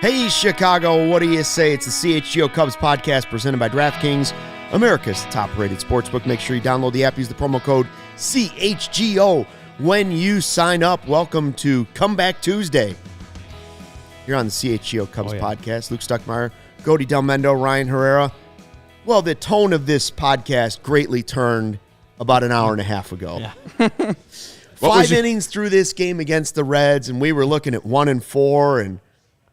Hey, Chicago, what do you say? It's the CHGO Cubs podcast presented by DraftKings, America's top-rated sportsbook. Make sure you download the app. Use the promo code CHGO when you sign up. Welcome to Comeback Tuesday. You're on the CHGO Cubs podcast. Luke Stuckmeyer, Cody Delmendo, Ryan Herrera. Well, the tone of this podcast greatly turned about an hour and a half ago. Yeah. 5 innings through this game against the Reds, and we were looking at 1-4, and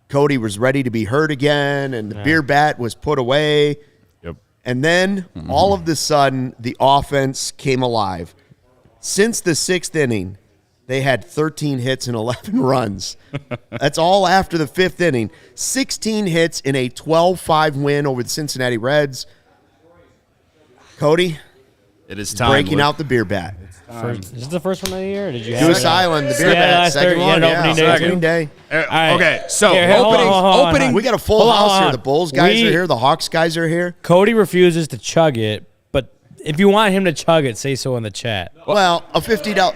Cody was ready to be hurt again, and the beer bat was put away. Yep. And then, all of a sudden, the offense came alive. Since the 6th inning, they had 13 hits and 11 runs. That's all after the 5th inning. 16 hits in a 12-5 win over the Cincinnati Reds. Cody, it is time. Breaking out the beer bat. Is this the first one of the year? Or did you have Goose Island, the beer bat, second one. Opening day. Right. Okay, so Here, opening. We got a full house here. The Bulls guys are here. The Hawks guys are here. Cody refuses to chug it, but if you want him to chug it, say so in the chat. Well, a $50.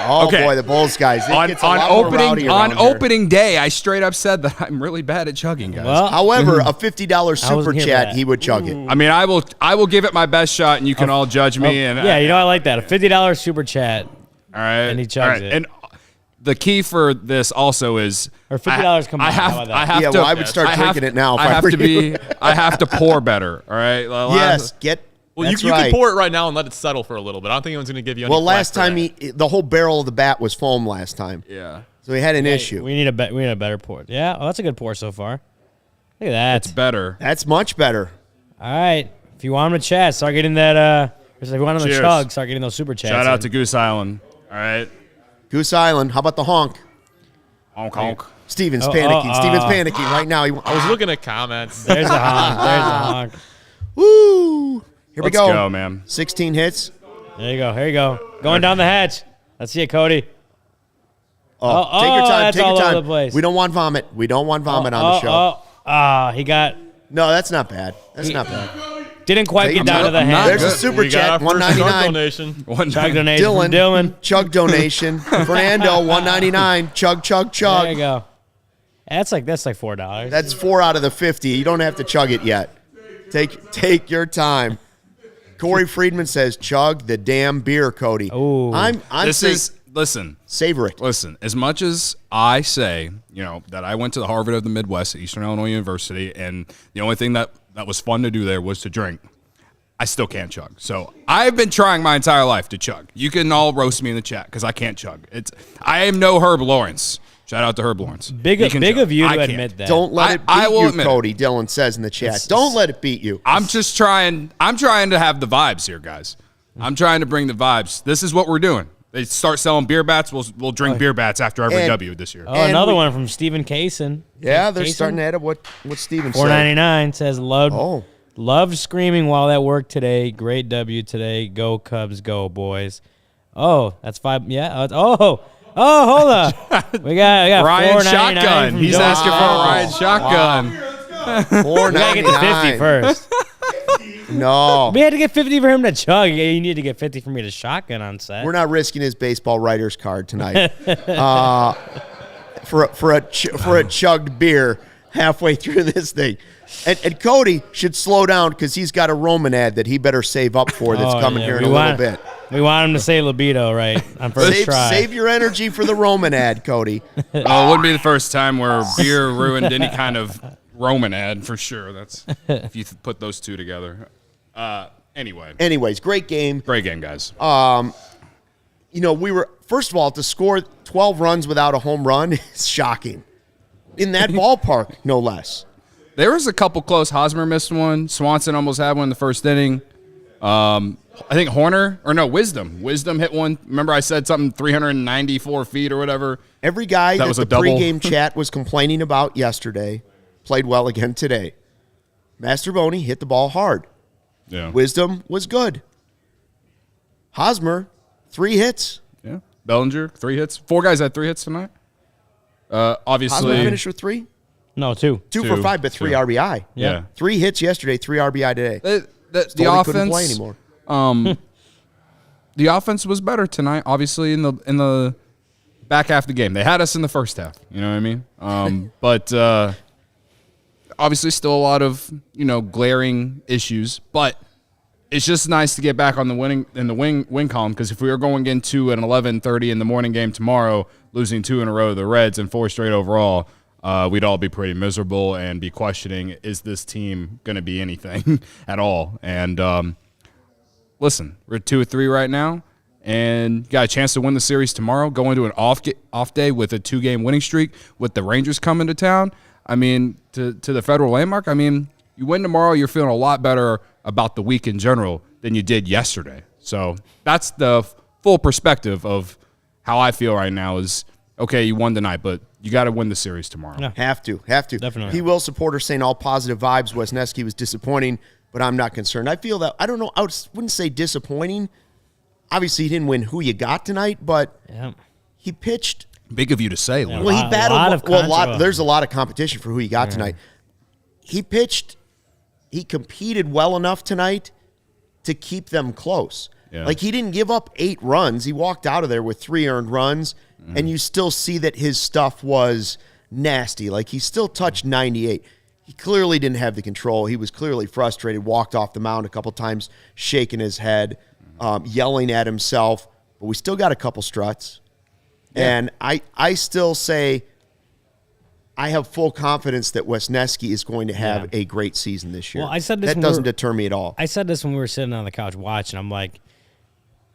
Oh, okay. Boy, the Bulls guys. On opening day, I straight up said that I'm really bad at chugging, guys. Well, However, a $50 super chat, he would chug it. I mean, I will give it my best shot, and you can all judge me. And yeah, I like that. A $50 super chat. All right. And he chugs it. And the key for this also is or $50 combined. I have to. Well, I would start drinking it now. I have to pour better. All right. Yes, Well, you can pour it right now and let it settle for a little bit. I don't think anyone's going to give you any Well, last time the whole barrel of the bat was foam last time. Yeah. So he had an issue. We need a better pour. Yeah, that's a good pour so far. Look at that. It's better. That's much better. All right. If you want him to chat, start getting that. If you want him to chug, start getting those super chats. Shout out to Goose Island. All right. Goose Island. How about the honk? Honk, honk. Steven's panicking. Steven's panicking right now. I was looking at comments. There's a honk. There's a honk. Woo! Here we go. Let's go, man. 16 hits. There you go. Here you go. Going down the hatch. Let's see it, Cody. Take your time. That's Take your all time. over the place. We don't want vomit. We don't want vomit on the show. He got. No, that's not bad. That's not bad. Didn't quite get down to the hatch. There's a super chat, $1.99. Donation. Chug donation. Dylan. Chug donation. Fernando, $1.99. Chug, chug, chug. There you go. That's like $4. That's 4 out of the 50. You don't have to chug it yet. Take your time. Corey Friedman says, "Chug the damn beer, Cody." Ooh. Listen. Savor it. Listen. As much as I say, that I went to the Harvard of the Midwest at Eastern Illinois University, and the only thing that was fun to do there was to drink, I still can't chug. So I've been trying my entire life to chug. You can all roast me in the chat because I can't chug. I am no Herb Lawrence. Shout out to Herb Lawrence. Big of you to admit that. Don't let it beat you, Cody. Dylan says in the chat. Don't let it beat you. I'm just trying. I'm trying to have the vibes here, guys. I'm trying to bring the vibes. This is what we're doing. They start selling beer bats. We'll drink beer bats after every W this year. Oh, another one from Stephen Kaysen. Yeah, they're starting to edit what Stephen said. $4.99 says loved screaming while at work today. Great W today. Go Cubs, go boys. Oh, that's 5. Yeah. Oh, hold on. We got Ryan Shotgun. He's asking for a Ryan Shotgun. $4.99. We got to get the 50 first. No. We had to get 50 for him to chug. You need to get 50 for me to shotgun on set. We're not risking his baseball writer's card tonight. For a chugged beer halfway through this thing. And Cody should slow down because he's got a Roman ad that he better save up for that's coming here in a little bit. We want him to say libido right on first try. Save your energy for the Roman ad, Cody. It wouldn't be the first time where beer ruined any kind of Roman ad for sure. That's if you put those two together. Anyways, great game. Great game, guys. We were, first of all, to score 12 runs without a home run is shocking. in that ballpark, no less. There was a couple close. Hosmer missed one. Swanson almost had one in the first inning. I think Wisdom. Wisdom hit one. Remember I said something 394 feet or whatever? Every guy that the pregame chat was complaining about yesterday played well again today. Mastrobuoni hit the ball hard. Yeah. Wisdom was good. Hosmer, 3 hits. Yeah. Bellinger, 3 hits. 4 guys had 3 hits tonight. Obviously. Hosmer finished with 3? No, 2. 2 for 5, but 3 RBI. Yeah. 3 hits yesterday, 3 RBI today. The offense couldn't play anymore. The offense was better tonight, obviously, in the back half of the game. They had us in the first half. You know what I mean? But obviously still a lot of, glaring issues. But it's just nice to get back on the win column, because if we were going into an 11:30 in the morning game tomorrow, losing 2 in a row to the Reds and 4 straight overall, we'd all be pretty miserable and be questioning, is this team going to be anything at all? And listen, we're 2-3 right now, and got a chance to win the series tomorrow, go into an off day with a 2-game winning streak with the Rangers coming to town. I mean, to the Federal Landmark, I mean, you win tomorrow, you're feeling a lot better about the week in general than you did yesterday. So that's the full perspective of how I feel right now is, okay, you won tonight, but you got to win the series tomorrow. Yeah. Have to. Definitely. He will supporter saying all positive vibes. Wesneski was disappointing, but I'm not concerned. I feel that, I don't know, I wouldn't say disappointing. Obviously, he didn't win who you got tonight, but he pitched. Big of you to say. Yeah, Well, he battled. There's a lot of competition for who you got tonight. He pitched. He competed well enough tonight to keep them close. Yeah. Like, he didn't give up 8 runs. He walked out of there with 3 earned runs, and you still see that his stuff was nasty. Like, he still touched 98. He clearly didn't have the control. He was clearly frustrated, walked off the mound a couple times, shaking his head, yelling at himself. But we still got a couple struts. Yeah. And I still say I have full confidence that Wesneski is going to have a great season this year. Well, I said this that doesn't deter me at all. I said this when we were sitting on the couch watching. I'm like,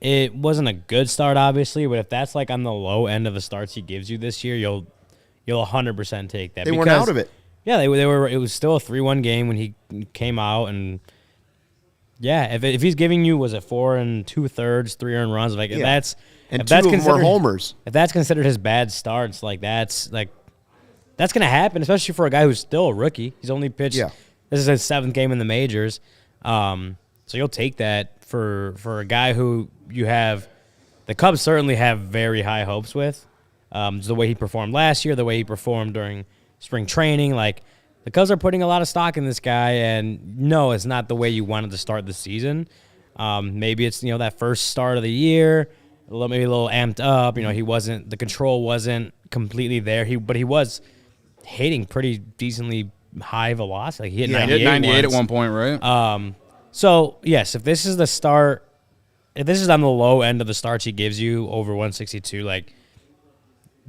it wasn't a good start, obviously, but if that's like on the low end of the starts he gives you this year, you'll 100% take that. They weren't out of it. Yeah, they were. It was still a 3-1 game when he came out, and if he's giving you 4 2/3, 3 earned runs, like that's and if 2 of them were homers. If that's considered his bad starts, that's going to happen, especially for a guy who's still a rookie. He's only pitched. Yeah. This is his 7th game in the majors, so you'll take that for a guy who you have. The Cubs certainly have very high hopes with. The way he performed last year, the way he performed during spring training, like the Cubs are putting a lot of stock in this guy. And no, it's not the way you wanted to start the season. Maybe it's that first start of the year, maybe a little amped up. The control wasn't completely there. But he was hitting pretty decently high velocity. Like he hit 98. He hit 98 at one point, right? So yes, if this is the start, if this is on the low end of the starts he gives you over 162, like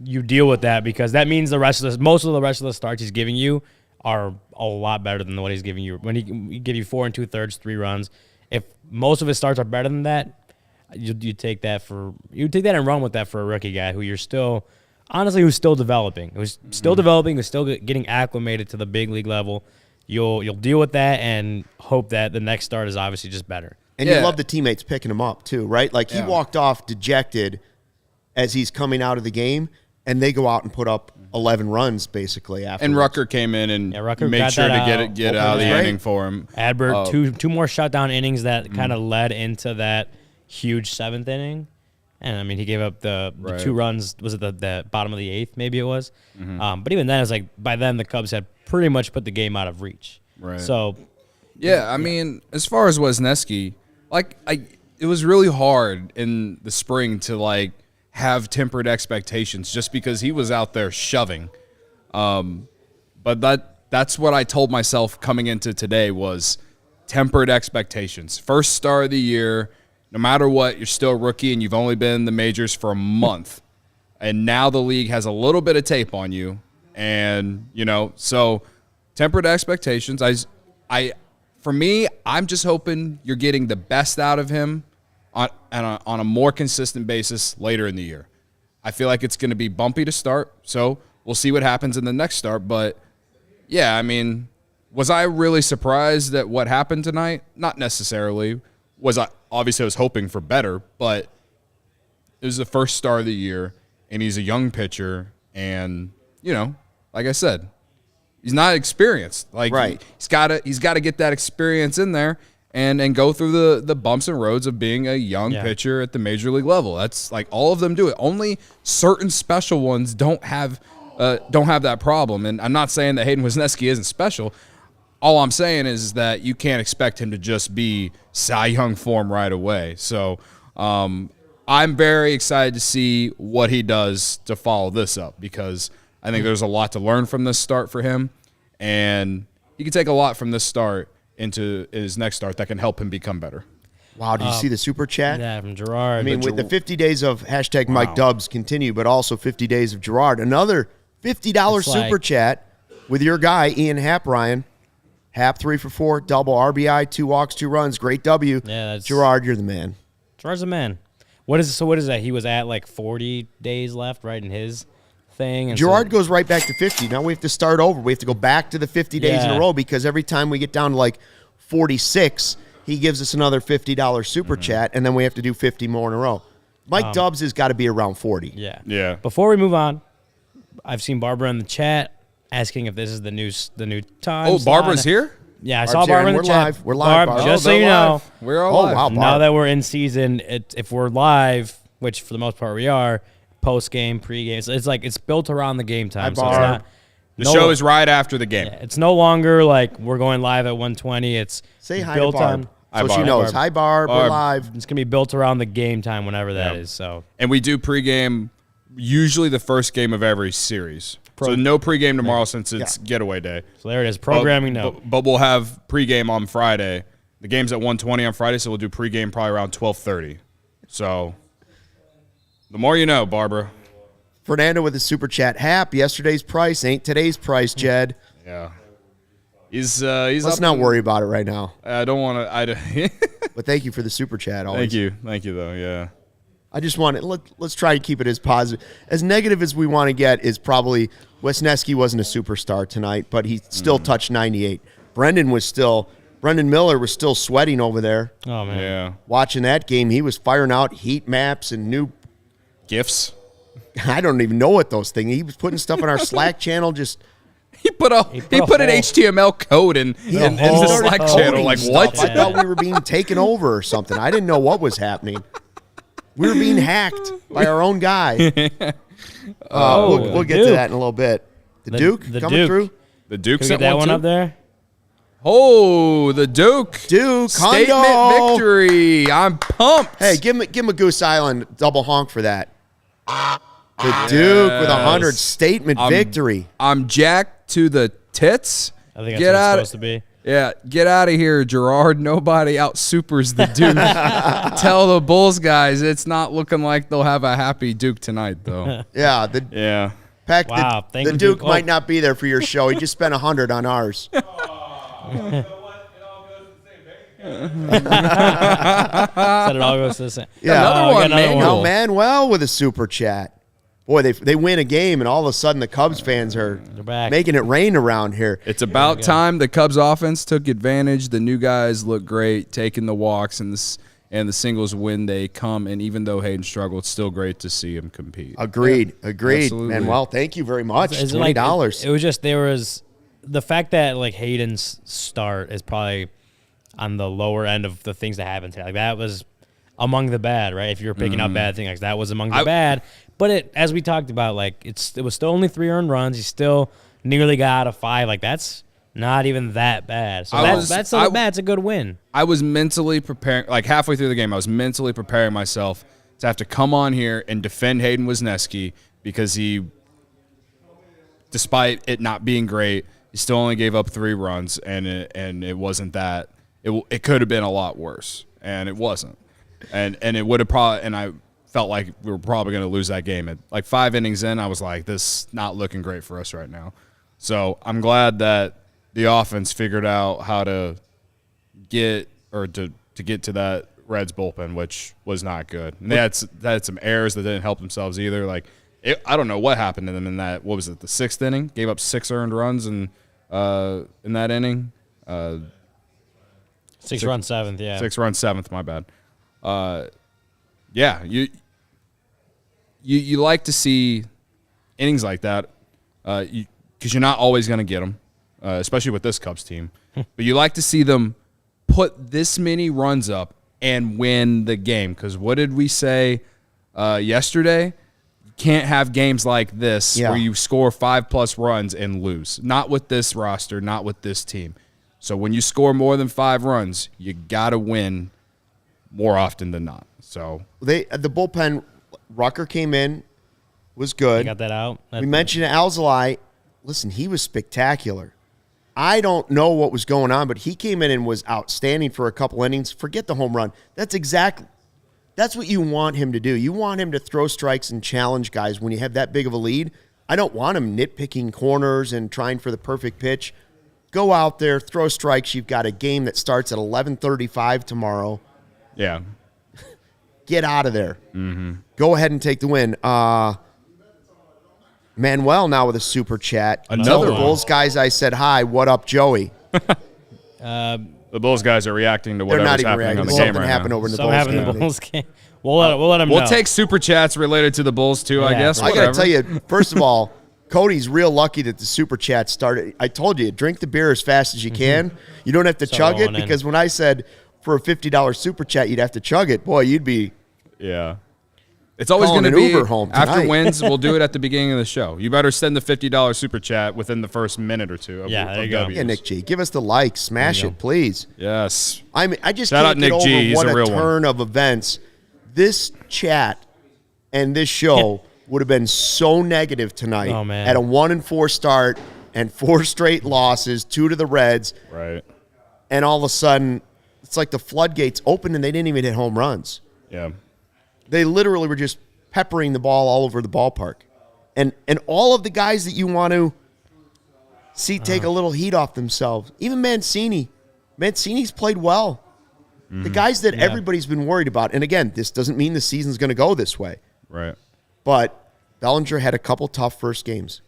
you deal with that, because that means most of the rest of the starts he's giving you are a lot better than what he's giving you. When he give you 4 2/3, 3 runs, if most of his starts are better than that, you take that and run with that for a rookie guy who's still developing. Who's still developing, who's still getting acclimated to the big league level. You'll deal with that and hope that the next start is obviously just better. And you love the teammates picking him up too, right? Like he walked off dejected as he's coming out of the game, and they go out and put up 11 runs basically after. And Rucker came in and made sure to get out of the inning for him. Adbert, two more shutdown innings that kind of led into that huge 7th inning. And, I mean, he gave up the 2 runs. Was it the bottom of the 8th, maybe it was? But even then, it was like by then the Cubs had pretty much put the game out of reach. Right. So, I mean, as far as Wesneski, it was really hard in the spring to, have tempered expectations just because he was out there shoving. But that's what I told myself coming into today was tempered expectations. First start of the year, no matter what, you're still a rookie and you've only been in the majors for a month. And now the league has a little bit of tape on you. And, so tempered expectations. For me, I'm just hoping you're getting the best out of him on a more consistent basis later in the year. I feel like it's going to be bumpy to start, so we'll see what happens in the next start. But, yeah, I mean, was I really surprised at what happened tonight? Not necessarily. Obviously, I was hoping for better, but it was the first start of the year, and he's a young pitcher, and, like I said, he's not experienced. Like, right. He's got to get that experience in there and go through the bumps and roads of being a young pitcher at the major league level. That's like all of them do it. Only certain special ones don't have that problem. And I'm not saying that Hayden Wesneski isn't special. All I'm saying is that you can't expect him to just be Cy Young form right away. So I'm very excited to see what he does to follow this up, because I think there's a lot to learn from this start for him, and he can take a lot from this start into his next start that can help him become better. Wow, did you see the super chat? Yeah, from Gerard. I mean, with the 50 days of hashtag Mike Dubs continue, but also 50 days of Gerard. Another $50 super chat with your guy, Ian Happ, Ryan. Happ 3 for 4, double RBI, 2 walks, 2 runs. Great W. Yeah, that's Gerard, you're the man. Gerard's the man. What is that? He was at like 40 days left, right, in his thing. And Gerard goes right back to 50. Now we have to start over. We have to go back to the 50 days in a row, because every time we get down to like 46, he gives us another $50 super chat, and then we have to do 50 more in a row. Mike Dubs has got to be around 40. Yeah. Yeah. Before we move on, I've seen Barbara in the chat asking if this is the new time. Oh, Barbara's here? Yeah, I saw Barbara in the chat. We're live, Barb, Barb. just so you know. We're all live. Wow, Barb. Now that we're in season, if we're live, which for the most part we are, post-game, pre-game, so it's built around the game time. So it's not, the show is right after the game. Yeah, it's no longer like we're going live at 1:20. It's Say hi built to Barb. on. So she knows. Hi, Barb. We're live. It's going to be built around the game time, whenever that is. So, and we do pregame usually the first game of every series. So no pregame tomorrow since it's getaway day. So there it is. Programming note. But we'll have pregame on Friday. The game's at 1:20 on Friday, so we'll do pregame probably around 12:30. So the more you know, Barbara. Fernando with a super chat. Hap, yesterday's price ain't today's price, Jed. Yeah. He's Let's not worry about it right now. I don't want to. But thank you for the super chat. Always. Thank you though. Yeah. I just want it. Let's try to keep it as positive, as negative as we want to get. Is probably Wesneski wasn't a superstar tonight, but he still touched 98. Brendan Miller was still sweating over there. Oh man. Yeah. Watching that game, he was firing out heat maps and new gifts. I don't even know what those things. He was putting stuff in our Slack channel. Just he put an HTML code in the Slack channel. Like what? I thought we were being taken over or something. I didn't know what was happening. We were being hacked by our own guy. We'll get to that in a little bit. The Duke coming through. The Duke sent that one up there. Oh, the Duke statement Hondo. victory! I'm pumped. Hey, give him a Goose Island double honk for that. The Duke with 100 statement victory. I'm jacked to the tits. I think that's what it's supposed to be. Yeah, get out of here, Gerard. Nobody out supers the Duke. Tell the Bulls guys it's not looking like they'll have a happy Duke tonight, though. Yeah. Pack, wow, the Duke might not be there for your show. He just spent 100 on ours. Said it all goes to the same. Yeah, another one, Manuel with a super chat. Boy, they win a game, and all of a sudden the Cubs fans are making it rain around here. It's about time the Cubs offense took advantage. The new guys look great, taking the walks and the singles when they come. And even though Hayden struggled, it's still great to see him compete. Agreed. Absolutely. Manuel, thank you very much. It's $20. It was just there was the fact that like Hayden's start is probably on the lower end of the things that happened today. Like that was among the bad, right? If you're picking up bad things, like that was among the bad. But as we talked about, like it was still only 3 earned runs. He still nearly got out of 5. Like that's not even that bad. So that's not bad. It's a good win. I was mentally preparing, like halfway through the game, I was mentally preparing myself to have to come on here and defend Hayden Wesneski because he, despite it not being great, he still only gave up 3 runs, and it wasn't that. It could have been a lot worse, and it wasn't. And it would have probably, and I felt like we were probably going to lose that game. At like 5 innings in, I was like, this is not looking great for us right now. So I'm glad that the offense figured out how to get to get to that Reds bullpen, which was not good. And they had some errors that didn't help themselves either. Like I don't know what happened to them in that. What was it? The 6th inning, gave up 6 earned runs in that inning. 6 run 7th, yeah. 6 run 7th. My bad. Yeah, you like to see innings like that, because you're not always going to get them, especially with this Cubs team. But you like to see them put this many runs up and win the game. Because what did we say yesterday? You can't have games like this where you score 5+ runs and lose. Not with this roster, not with this team. So when you score more than 5 runs, you got to win more often than not. So the bullpen, Rucker came in, was good. You got that out. We mentioned Alzolay. Listen, he was spectacular. I don't know what was going on, but he came in and was outstanding for a couple innings. Forget the home run. That's what you want him to do. You want him to throw strikes and challenge guys when you have that big of a lead. I don't want him nitpicking corners and trying for the perfect pitch. Go out there, throw strikes. You've got a game that starts at 11:35 tomorrow. yeah. Get out of there. Mm-hmm. Go ahead and take the win. Manuel now with a super chat. Another the one. Bulls guys I said hi. What up, Joey? The Bulls guys are reacting to They're not whatever's even happening reacting. on the Something game right happened now. over in the Something Bulls happened in game. the Bulls game. We'll let them know. We'll take super chats related to the Bulls too, I Yeah, guess. for I got to Whatever. tell you, first of all, Cody's real lucky that the super chat started. I told you, drink the beer as fast as you can. You don't have to chug it, rolling in. because when I said for a $50 super chat you'd have to chug it, boy, you'd be Yeah. It's always Calling going to an be Uber home after tonight. wins. We'll do it at the beginning of the show. You better send the $50 super chat within the first minute or two. Of, Yeah, there of you go. W's. Yeah, Nick G. Give us the like. Smash There you it, please. Yes. I just Shout out can't get Nick over G. He's what a a real one. turn of events. This chat and this show would have been so negative tonight. Oh, man. At a 1-4 start and 4 straight losses, 2 to the Reds, Right. and all of a sudden it's like the floodgates opened and they didn't even hit home runs. Yeah. They literally were just peppering the ball all over the ballpark. And all of the guys that you want to see take a little heat off themselves. Even Mancini. Mancini's played well. The guys that everybody's been worried about. And again, this doesn't mean the season's going to go this way. Right. But Bellinger had a couple tough first games.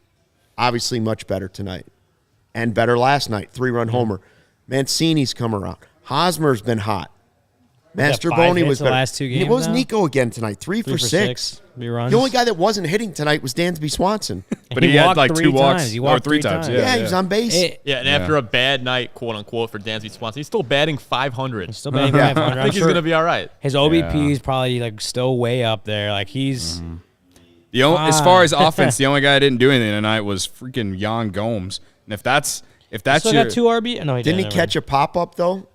Obviously much better tonight. And better last night. 3-run homer. Mancini's come around. Hosmer's been hot. that 5 Mastrobuoni hits was the better. last 2 games What was now? Nico again tonight? 3 for 6. 3 runs. The only guy that wasn't hitting tonight was Dansby Swanson. But he had walked like 3 2 walks. times. He or walked 3 3 times. times. Yeah, he was on base. Yeah, and after a bad night, quote unquote, for Dansby Swanson, he's still batting 500. Still batting Yeah. 500. I think he's gonna be all right. His OBP is probably like still way up there. Like he's As far as offense, the only guy that didn't do anything tonight was freaking Jan Gomes. And if that's still your got 2 RB. No, he Didn't he didn't. catch a pop up though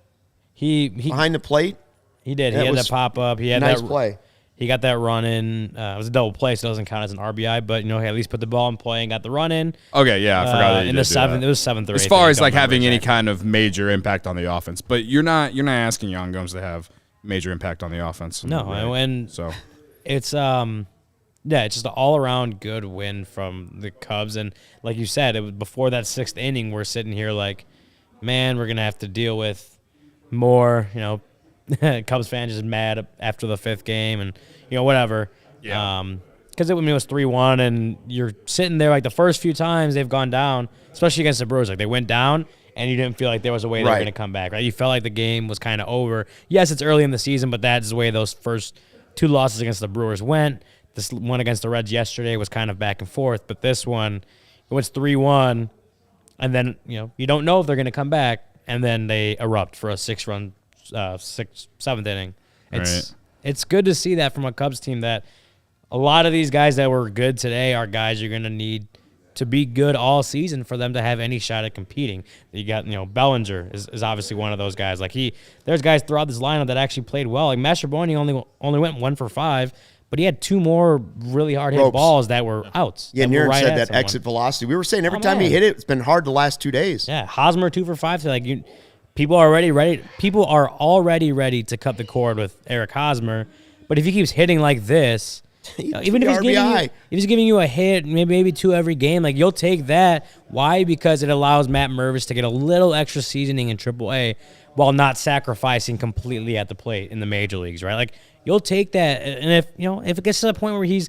He behind the plate? he did. That He had was that pop up. He had Nice that play. He got that run in. It was a double play, so it doesn't count as an RBI. But he at least put the ball in play and got the run in. Okay, yeah, I forgot that you in did the do 7th. that. It was 7th or 8th. As far I as don't like remember having any exactly. kind of major impact on the offense, but you're not asking Jan Gomes to have major impact on the offense. No, Right? and So it's it's just an all around good win from the Cubs. And like you said, it was before that 6th inning. We're sitting here like, man, we're gonna have to deal with more. Cubs fans just mad after the 5th game, and whatever. Yeah. Because it was 3-1, and you're sitting there like the first few times they've gone down, especially against the Brewers. Like they went down, and you didn't feel like there was a way they were Right. going to come back. Right? You felt like the game was kind of over. Yes, it's early in the season, but that's the way those first 2 losses against the Brewers went. This one against the Reds yesterday was kind of back and forth, but this one, it was 3-1, and then you don't know if they're going to come back, and then they erupt for a 6-run, 7th inning. It's good to see that from a Cubs team that a lot of these guys that were good today are guys you're going to need to be good all season for them to have any shot at competing. You got, Bellinger is obviously one of those guys. Like there's guys throughout this lineup that actually played well. Like Mastrobuoni only went 1 for 5, but he had 2 more really hard hit Ropes. balls that were outs. Yeah, that were Niren right said at that someone. exit velocity. We were saying every Oh, time he man. hit it, it's been hard the last 2 days. Yeah, Hosmer 2 for 5. So people are already ready. People are already ready to cut the cord with Eric Hosmer. But if he keeps hitting like this, even if he's giving you a hit, maybe 2 every game, like you'll take that. Why? Because it allows Matt Mervis to get a little extra seasoning in AAA while not sacrificing completely at the plate in the major leagues, right? Like you'll take that, and if it gets to the point where he's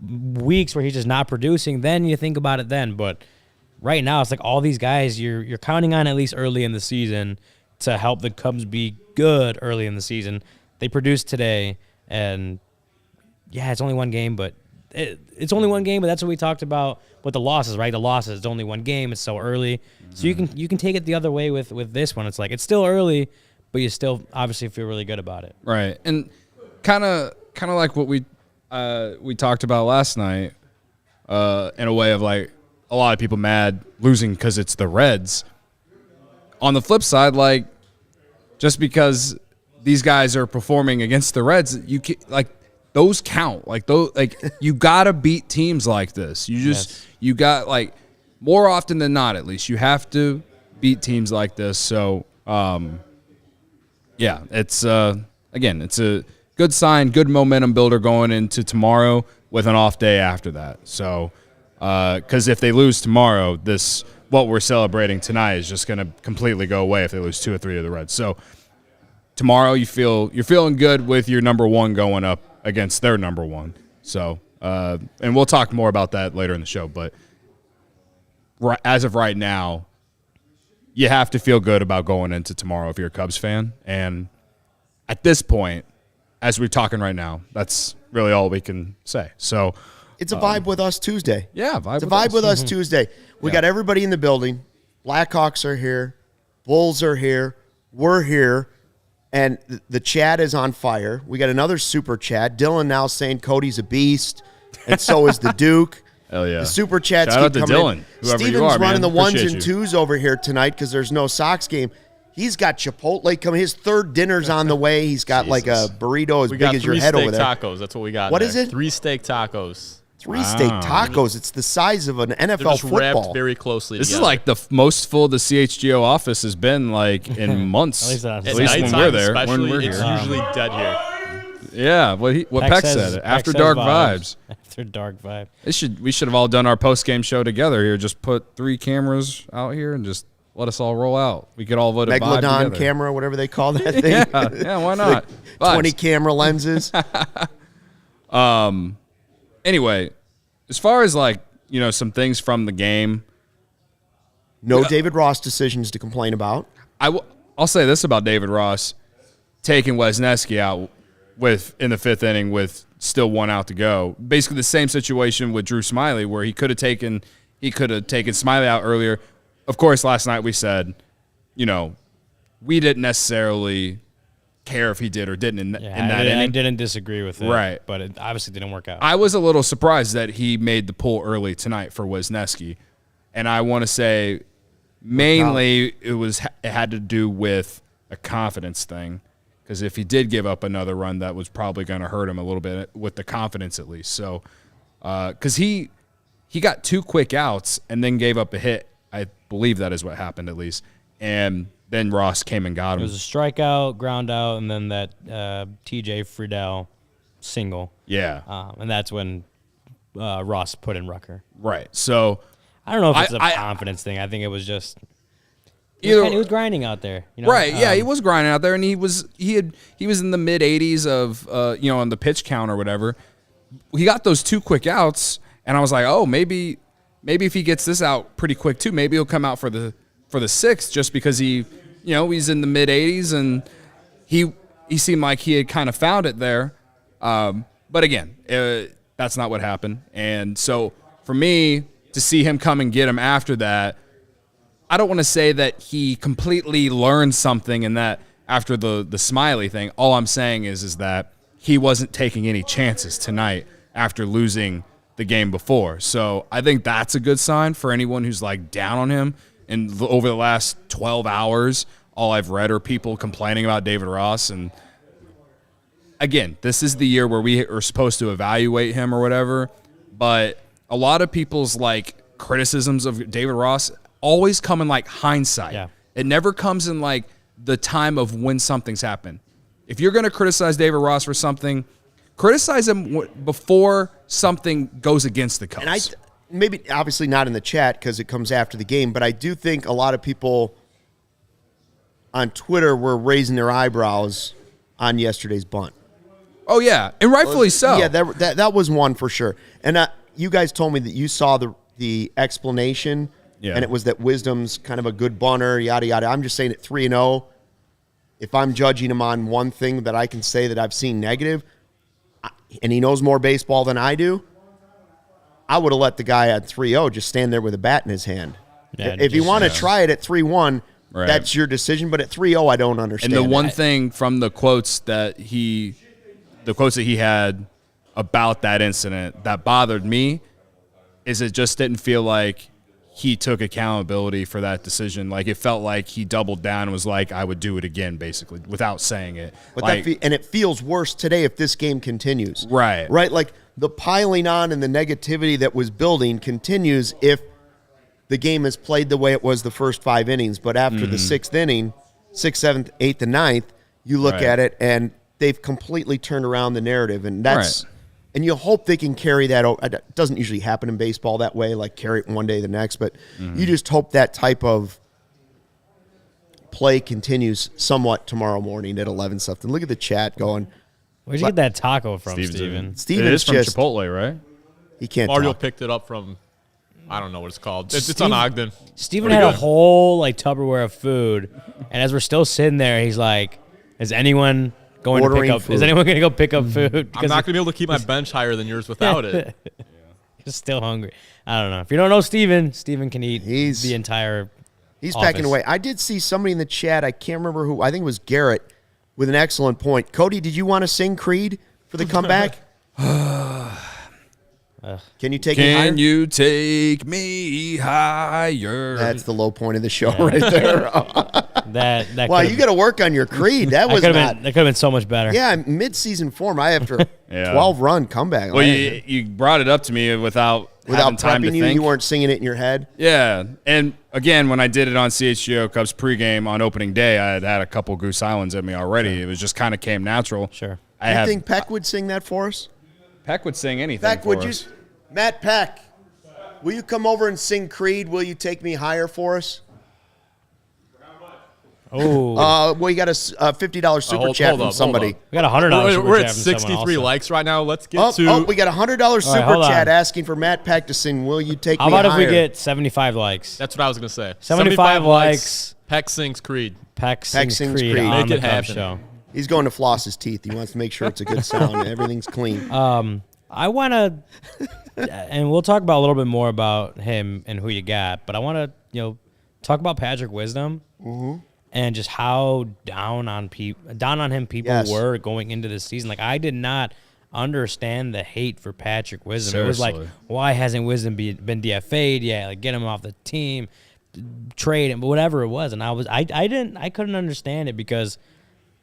weeks where he's just not producing, then you think about it then. But right now, it's like all these guys you're counting on at least early in the season to help the Cubs be good early in the season. They produced today, and yeah, it's only one game, but it's only one game. But that's what we talked about with the losses, right? The losses, it's only one game. It's so early, so you can take it the other way with this one. It's like it's still early, but you still obviously feel really good about it, right? And kind of like what we talked about last night, in a way of like a lot of people mad losing because it's the Reds. On the flip side, like just because these guys are performing against the Reds, you can, like those count. Like those, like you gotta beat teams like this. You just you got like more often than not, at least you have to beat teams like this. So yeah, it's again, it's a good sign, good momentum builder going into tomorrow with an off day after that. So because if they lose tomorrow, what we're celebrating tonight is just going to completely go away if they lose 2 or 3 of the Reds. So tomorrow you're feeling good with your number one going up against their number one. So and we'll talk more about that later in the show. But as of right now, you have to feel good about going into tomorrow if you're a Cubs fan. And at this point, as we're talking right now, that's really all we can say. So it's a vibe with us Tuesday. Yeah, it's a vibe with us Tuesday. We got everybody in the building. Blackhawks are here. Bulls are here. We're here. And the chat is on fire. We got another super chat. Dylan now saying Cody's a beast, and so is the Duke. Hell yeah. The super chats Shout keep out to coming Dylan, in. whoever Steven's you are, running man. the ones Appreciate and you. twos over here tonight because there's no Sox game. He's got Chipotle coming. His third dinner's on the way. He's got like a burrito as big as your head over there. 3 steak tacos. That's what we got. What is it? 3 steak tacos. 3 steak tacos. It's the size of an They're NFL just wrapped football. very closely This together. is like the most full the CHGO office has been like in months. At least that's- At least when nighttime we're there. especially, When we're it's here. usually dead here. Yeah, what Peck said. After dark vibes. After dark vibe. We should have all done our post game show together here. Just put 3 cameras out here and just let us all roll out. We could all vote a vibe Megalodon together. camera, whatever they call that thing. Yeah, why not? 20 Vibes. camera lenses. Anyway, as far as like, some things from the game, No David Ross decisions to complain about. I'll say this about David Ross taking Wesneski out in the 5th inning with still 1 out to go. Basically the same situation with Drew Smiley where he could have taken Smiley out earlier. Of course, last night we said, we didn't necessarily care if he did or didn't in that inning. I didn't disagree with it, Right. but it obviously didn't work out. I was a little surprised that he made the pull early tonight for Wesneski, and I want to say mainly it had to do with a confidence thing, because if he did give up another run, that was probably going to hurt him a little bit with the confidence at least. So, because he got 2 quick outs and then gave up a hit. I believe that is what happened at least, and then Ross came and got him. It was a strikeout, ground out, and then that T.J. Friedel single. Yeah. And that's when Ross put in Rucker. Right. So I don't know if it's a confidence thing. I think it was just he was grinding out there. Right. Yeah, he was grinding out there, and he was in the mid 80s of on the pitch count or whatever. He got those 2 quick outs, and I was like, oh, maybe if he gets this out pretty quick too, maybe he'll come out for the 6th, just because he's in the mid 80s and he seemed like he had kind of found it there. But again, that's not what happened. And so for me to see him come and get him after that, I don't want to say that he completely learned something in that after the Smiley thing. All I'm saying is that he wasn't taking any chances tonight after losing the game before. So I think that's a good sign for anyone who's like down on him. And over the last 12 hours, all I've read are people complaining about David Ross. And again, this is the year where we are supposed to evaluate him or whatever. But a lot of people's like criticisms of David Ross always come in like hindsight. Yeah. It never comes in like the time of when something's happened. If you're going to criticize David Ross for something, criticize him before something goes against the Cubs. And maybe obviously not in the chat because it comes after the game, but I do think a lot of people on Twitter were raising their eyebrows on yesterday's bunt. Oh, yeah, and rightfully so. Yeah, that was one for sure. And you guys told me that you saw the explanation, and it was that Wisdom's kind of a good bunter, yada, yada. I'm just saying at 3-0, if I'm judging him on one thing that I can say that I've seen negative, and he knows more baseball than I do, I would have let the guy at 3-0 just stand there with a bat in his hand. Yeah, if you want to try it at 3-1, that's your decision. But at 3-0, I don't understand. And the one thing from the quotes that he had about that incident that bothered me is it just didn't feel like he took accountability for that decision. Like, it felt like he doubled down and was like, I would do it again, basically, without saying it. But and it feels worse today if this game continues. Right. Right? Like, the piling on and the negativity that was building continues if the game is played the way it was the first 5 innings. But after the 6th inning, 6th, 7th, 8th, and 9th, you look at it, and they've completely turned around the narrative. And that's and you hope they can carry that over. It doesn't usually happen in baseball that way, like carry it one day to the next. But you just hope that type of play continues somewhat tomorrow morning at 11 something. Look at the chat going. Where'd you get that taco from, Steven? It is from Chipotle, right? He can't Mario talk. picked it up from, I don't know what it's called. It's on Ogden. Steven had a whole Tupperware of food, and as we're still sitting there, he's like, is anyone going to pick up food? Is anyone going to go pick up food? I'm not going to be able to keep my bench higher than yours without it. He's still hungry. I don't know. If you don't know Steven can eat the entire He's office. packing away. I did see somebody in the chat, I can't remember who, I think it was Garrett, with an excellent point. Cody, did you want to sing Creed for the comeback? Can you take me higher? Can you take me higher? That's the low point of the show right there. that Wow, you got to work on your Creed. That was that could have been so much better. Yeah, mid-season form. I after 12-run comeback. Well, you brought it up to me without having time to prepping you. think. You weren't singing it in your head. Yeah, and again, when I did it on CHGO Cubs pregame on opening day, I had a couple Goose Islands in me already. It was just kind of came natural. Sure. You think Peck would sing that for us? Peck would sing anything Peck, for would us. you? Matt Peck, will you come over and sing Creed? Will you take me higher for us? Oh. Well, you got a $50 super chat from somebody. We got a $100 super We're chat at from 63 likes right now. Let's get to. We got a $100 super chat asking for Matt Peck to sing Will You Take Me Higher? How about if we get 75 likes? That's what I was going to say. 75 likes. Peck sings Creed. Peck sings Creed Creed. on Make the it Cubs happen. show. He's going to floss his teeth. He wants to make sure it's a good sound and everything's clean. I want to, and we'll talk about a little bit more about him and who you got, but I want to, talk about Patrick Wisdom and just how down on him people were going into this season. Like, I did not understand the hate for Patrick Wisdom. Seriously. It was like, why hasn't Wisdom been DFA'd? Yeah, like get him off the team, trade him, whatever it was. And I couldn't understand it because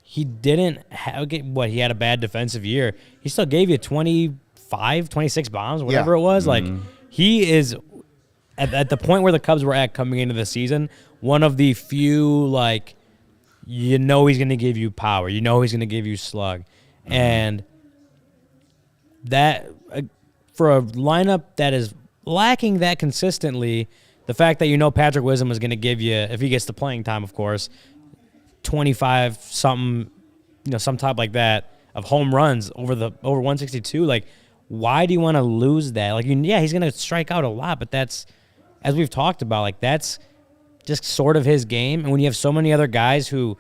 he didn't have he had a bad defensive year. He still gave you 26 bombs, whatever it was. Like, he is at the point where the Cubs were at coming into the season, one of the few, he's going to give you power. He's going to give you slug. And that, for a lineup that is lacking that consistently, the fact that Patrick Wisdom is going to give you, if he gets the playing time, of course, 25 something, some type like that of home runs over 162. Like, why do you want to lose that? He's going to strike out a lot, but that's, as we've talked about, that's just sort of his game. And when you have so many other guys who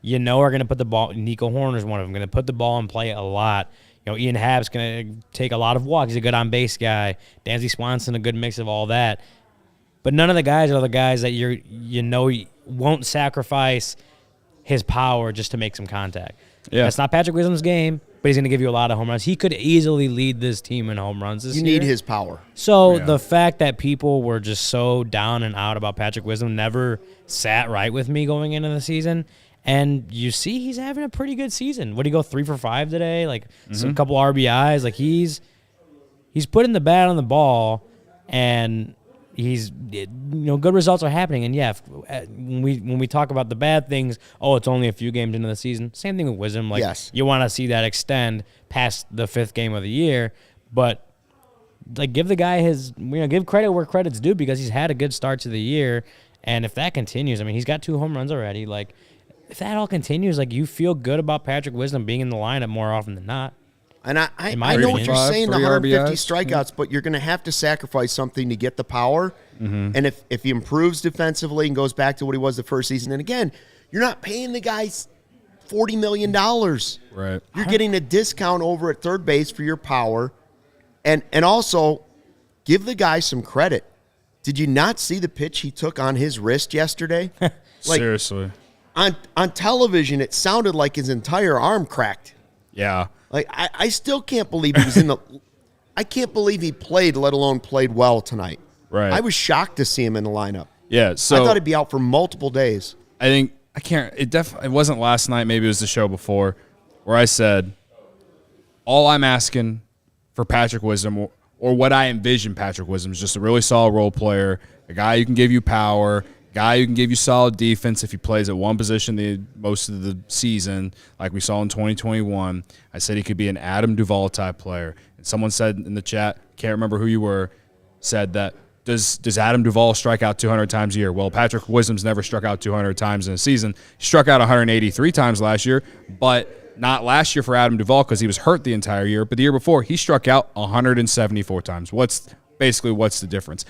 are going to put the ball, Nico Horner's one of them, going to put the ball in play a lot. Ian Happ's going to take a lot of walks. He's a good on-base guy. Dansby Swanson, a good mix of all that. But none of the guys are the guys that won't sacrifice his power just to make some contact. Yeah. That's not Patrick Wisdom's game, but he's going to give you a lot of home runs. He could easily lead this team in home runs this year. You need his power. So the fact that people were just so down and out about Patrick Wisdom never sat right with me going into the season. And you see he's having a pretty good season. What did he go 3 for 5 today? Some couple RBIs. He's putting the bat on the ball, and he's good results are happening. And when we talk about the bad things, it's only a few games into the season. Same thing with Wisdom. You want to see that extend past the 5th game of the year, but give the guy his give credit where credit's due, because he's had a good start to the year. And if that continues, he's got 2 home runs already. If that all continues, you feel good about Patrick Wisdom being in the lineup more often than not. And I my know what opinion. you're saying, the 150 RBIs. strikeouts, but you're going to have to sacrifice something to get the power. And if he improves defensively and goes back to what he was the first season, and again, you're not paying the guys $40 million. Right. You're getting a discount over at third base for your power. And also, give the guy some credit. Did you not see the pitch he took on his wrist yesterday? Seriously. On television, it sounded like his entire arm cracked. Yeah. Like, I still can't believe he was in the – I can't believe he played, let alone played well tonight. Right. I was shocked to see him in the lineup. Yeah, so I thought he'd be out for multiple days. I think it wasn't last night, maybe it was the show before, where I said, all I'm asking for Patrick Wisdom, or what I envision Patrick Wisdom, is just a really solid role player, a guy who can give you power, a guy who can give you solid defense if he plays at one position most of the season, like we saw in 2021. I said he could be an Adam Duvall type player. And someone said in the chat, can't remember who you were, said that, Does Adam Duvall strike out 200 times a year? Well, Patrick Wisdom's never struck out 200 times in a season. He struck out 183 times last year, but not last year for Adam Duvall because he was hurt the entire year. But the year before, he struck out 174 times. What's the difference?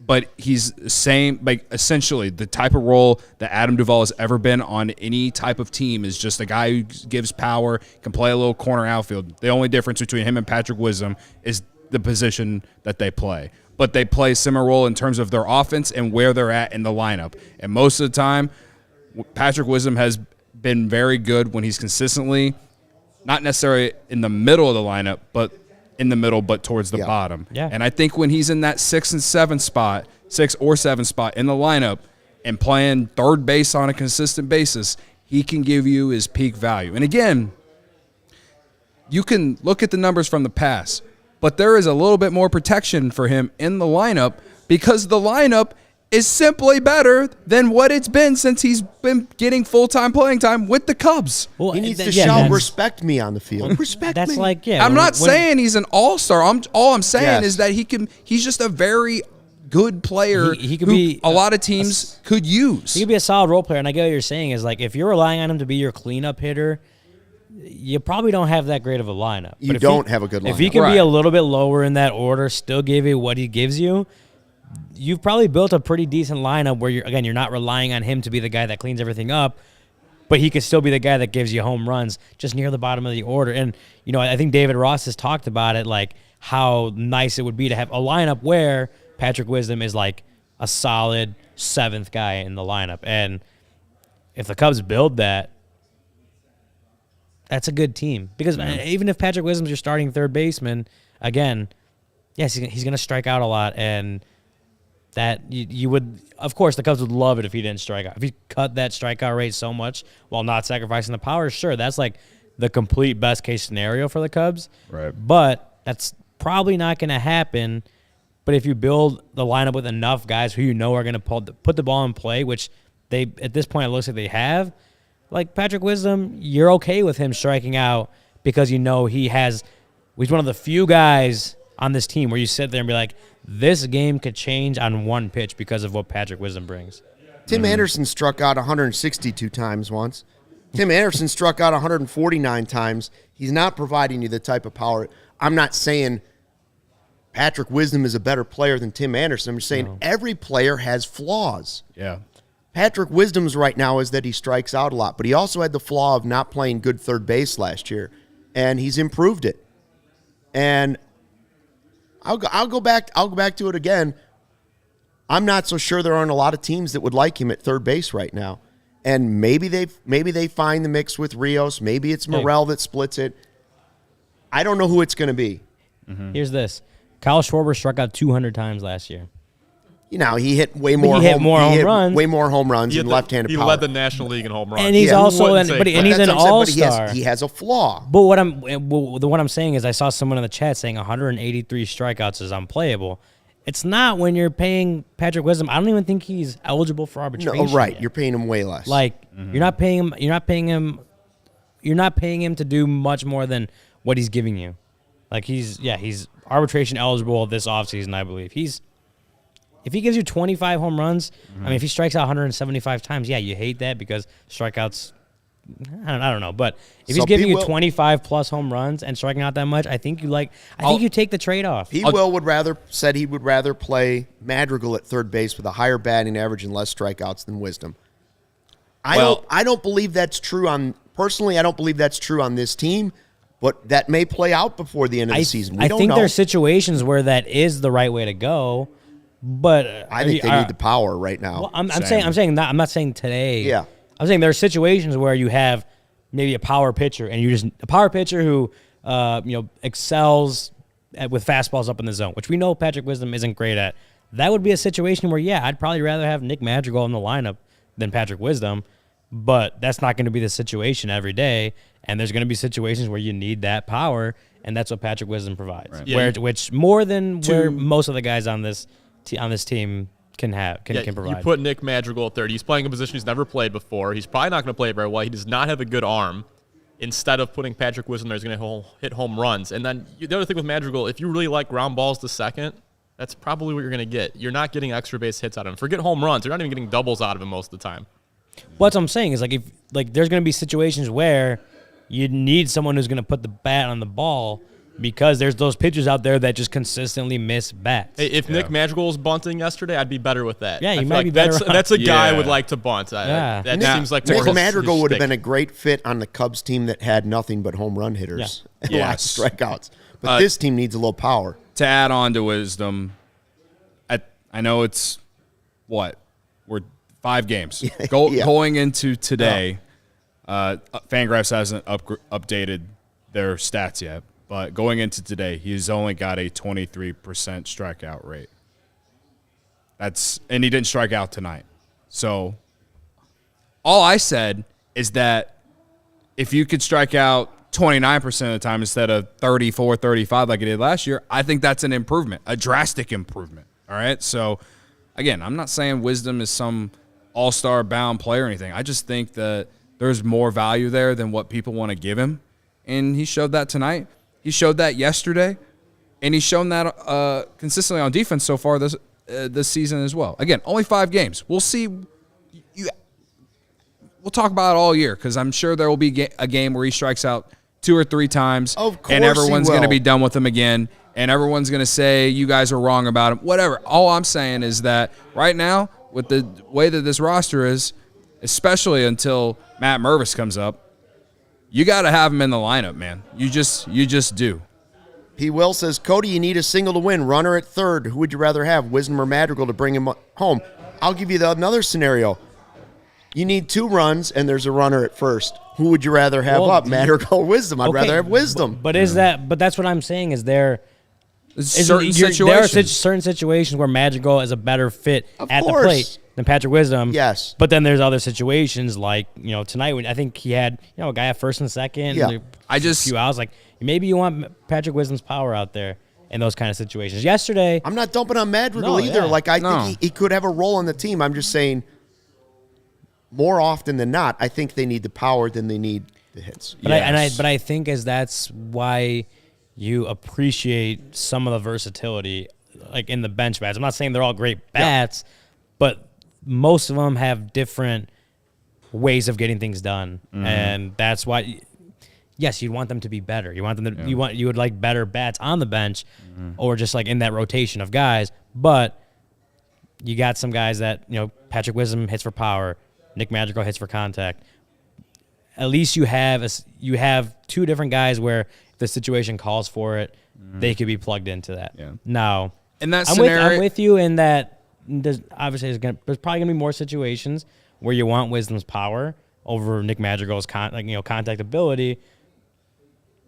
But he's the same, like essentially the type of role that Adam Duvall has ever been on any type of team is just a guy who gives power, can play a little corner outfield. The only difference between him and Patrick Wisdom is the position that they play. But they play a similar role in terms of their offense and where they're at in the lineup. And most of the time, Patrick Wisdom has been very good when he's consistently, not necessarily in the middle of the lineup, but in the middle, but towards the bottom. Yeah. And I think when he's in that 6 or 7 spot in the lineup and playing third base on a consistent basis, he can give you his peak value. And again, you can look at the numbers from the past, but there is a little bit more protection for him in the lineup because the lineup is simply better than what it's been since he's been getting full-time playing time with the Cubs. Well, he needs to shout, respect me on the field. Respect that's me. like, yeah. I'm not saying he's an all-star. All I'm saying is that he's just a very good player he could who be a lot of teams could use. He could be a solid role player, and I get what you're saying is like if you're relying on him to be your cleanup hitter, you probably don't have that great of a lineup. You don't have a good lineup. If he can be a little bit lower in that order, still give you what he gives you, you've probably built a pretty decent lineup where you're not relying on him to be the guy that cleans everything up, but he could still be the guy that gives you home runs just near the bottom of the order. And, I think David Ross has talked about it, like how nice it would be to have a lineup where Patrick Wisdom is like a solid 7th guy in the lineup. And if the Cubs build that, that's a good team. Because even if Patrick Wisdom's your starting third baseman, again, yes, he's going to strike out a lot. And that you would, of course, the Cubs would love it if he didn't strike out. If he cut that strikeout rate so much while not sacrificing the power, sure, that's like the complete best case scenario for the Cubs. Right. But that's probably not going to happen. But if you build the lineup with enough guys who are going to put the ball in play, which they at this point it looks like they have, like Patrick Wisdom, you're okay with him striking out because he's one of the few guys on this team where you sit there and be like, this game could change on one pitch because of what Patrick Wisdom brings. Tim Anderson struck out 162 times once. Tim Anderson struck out 149 times. He's not providing you the type of power. I'm not saying Patrick Wisdom is a better player than Tim Anderson. I'm just saying every player has flaws. Yeah. Patrick Wisdom's right now is that he strikes out a lot, but he also had the flaw of not playing good third base last year, and he's improved it. And I'll go back to it again. I'm not so sure there aren't a lot of teams that would like him at third base right now, and maybe they find the mix with Rios. Maybe it's Morel that splits it. I don't know who it's going to be. Mm-hmm. Here's this: Kyle Schwarber struck out 200 times last year. He hit way more home runs. Way more home runs in left-handed power. He led the National League in home runs. And he's also he's an all-star. He has a flaw. But what I'm saying is I saw someone in the chat saying 183 strikeouts is unplayable. It's not when you're paying Patrick Wisdom. I don't even think he's eligible for arbitration. No, right. Yet. You're paying him way less. Like you're not paying him to do much more than what he's giving you. Like he's arbitration eligible this offseason, I believe. If he gives you 25 home runs, I mean, if he strikes out 175 times, you hate that because strikeouts I don't know, but if So he's giving P. you Will- 25 plus home runs and striking out that much, I think you take the trade off. He would rather play Madrigal at third base with a higher batting average and less strikeouts than Wisdom. I don't believe that's true personally. I don't believe that's true on this team, but that may play out before the end of the season. We I don't think know. there's situations where that is the right way to go, but I think they need the power right now. Well, I'm saying that. I'm not saying today. Yeah. I'm saying there are situations where you have maybe a power pitcher and a power pitcher who excels with fastballs up in the zone, which we know Patrick Wisdom isn't great at. That would be a situation where I'd probably rather have Nick Madrigal in the lineup than Patrick Wisdom, but that's not going to be the situation every day, and there's going to be situations where you need that power, and that's what Patrick Wisdom provides. Right. Yeah, which more than where most of the guys on this team can provide. You put Nick Madrigal at third. He's playing a position he's never played before. He's probably not going to play it very well. He does not have a good arm. Instead of putting Patrick Wisdom there, he's going to hit home runs. And then the other thing with Madrigal, if you really like ground balls to second, that's probably what you're going to get. You're not getting extra base hits out of him. Forget home runs. You're not even getting doubles out of him most of the time. What I'm saying is, if there's going to be situations where you need someone who's going to put the bat on the ball because there's those pitchers out there that just consistently miss bats. Hey, if Nick Madrigal was bunting yesterday, I'd be better with that. Yeah, you I feel might like be better. That's a guy I Yeah. would like to bunt. Yeah. That Nick, seems like Nick more Madrigal his would have shtick. been a great fit on the Cubs team that had nothing but home run hitters and Yes. lots of strikeouts. But this team needs a little power. To add on to Wisdom, I know it's we're 5 games going into today. Fangraphs hasn't updated their stats yet, but going into today, he's only got a 23% strikeout rate. And he didn't strike out tonight. So all I said is that if you could strike out 29% of the time instead of 34, 35 like he did last year, I think that's an improvement, a drastic improvement. All right. So, again, I'm not saying Wisdom is some all-star bound player or anything. I just think that there's more value there than what people want to give him. And he showed that tonight. He showed that yesterday. And he's shown that consistently on defense so far this season as well. Again, only 5 games. We'll see. We'll talk about it all year because I'm sure there will be a game where he strikes out 2 or 3 times. Of course and everyone's he will. going to be done with him again. And everyone's going to say you guys are wrong about him. Whatever. All I'm saying is that right now, with the way that this roster is, especially until Matt Mervis comes up, you got to have him in the lineup, man. You just do. P. Will says, Cody, you need a single to win. Runner at third. Who would you rather have, Wisdom or Madrigal, to bring him home? I'll give you another scenario. You need 2 runs, and there's a runner at first. Who would you rather have up, Madrigal or Wisdom? I'd rather have Wisdom. But that's what I'm saying is there Certain there are situations. certain situations where Madrigal is a better fit at the course. plate than Patrick Wisdom. Yes. But then there's other situations like, tonight when I think he had, a guy at first and second. Yeah. And a few outs. Like, maybe you want Patrick Wisdom's power out there in those kind of situations. Yesterday. I'm not dumping on Madrigal No, either. yeah. I think he could have a role on the team. I'm just saying more often than not, I think they need the power than they need the hits. But I think that's why you appreciate some of the versatility, like in the bench bats. I'm not saying they're all great bats, but most of them have different ways of getting things done, and that's why. Yes, you'd want them to be better. You want them to. You would like better bats on the bench, or just like in that rotation of guys. But you got some guys that Patrick Wisdom hits for power, Nick Madrigal hits for contact. At least you have 2 different guys where if the situation calls for it, they could be plugged into that. Yeah. Now, In that I'm scenario, with you in that there's probably gonna be more situations where you want Wisdom's power over Nick Madrigal's contact ability.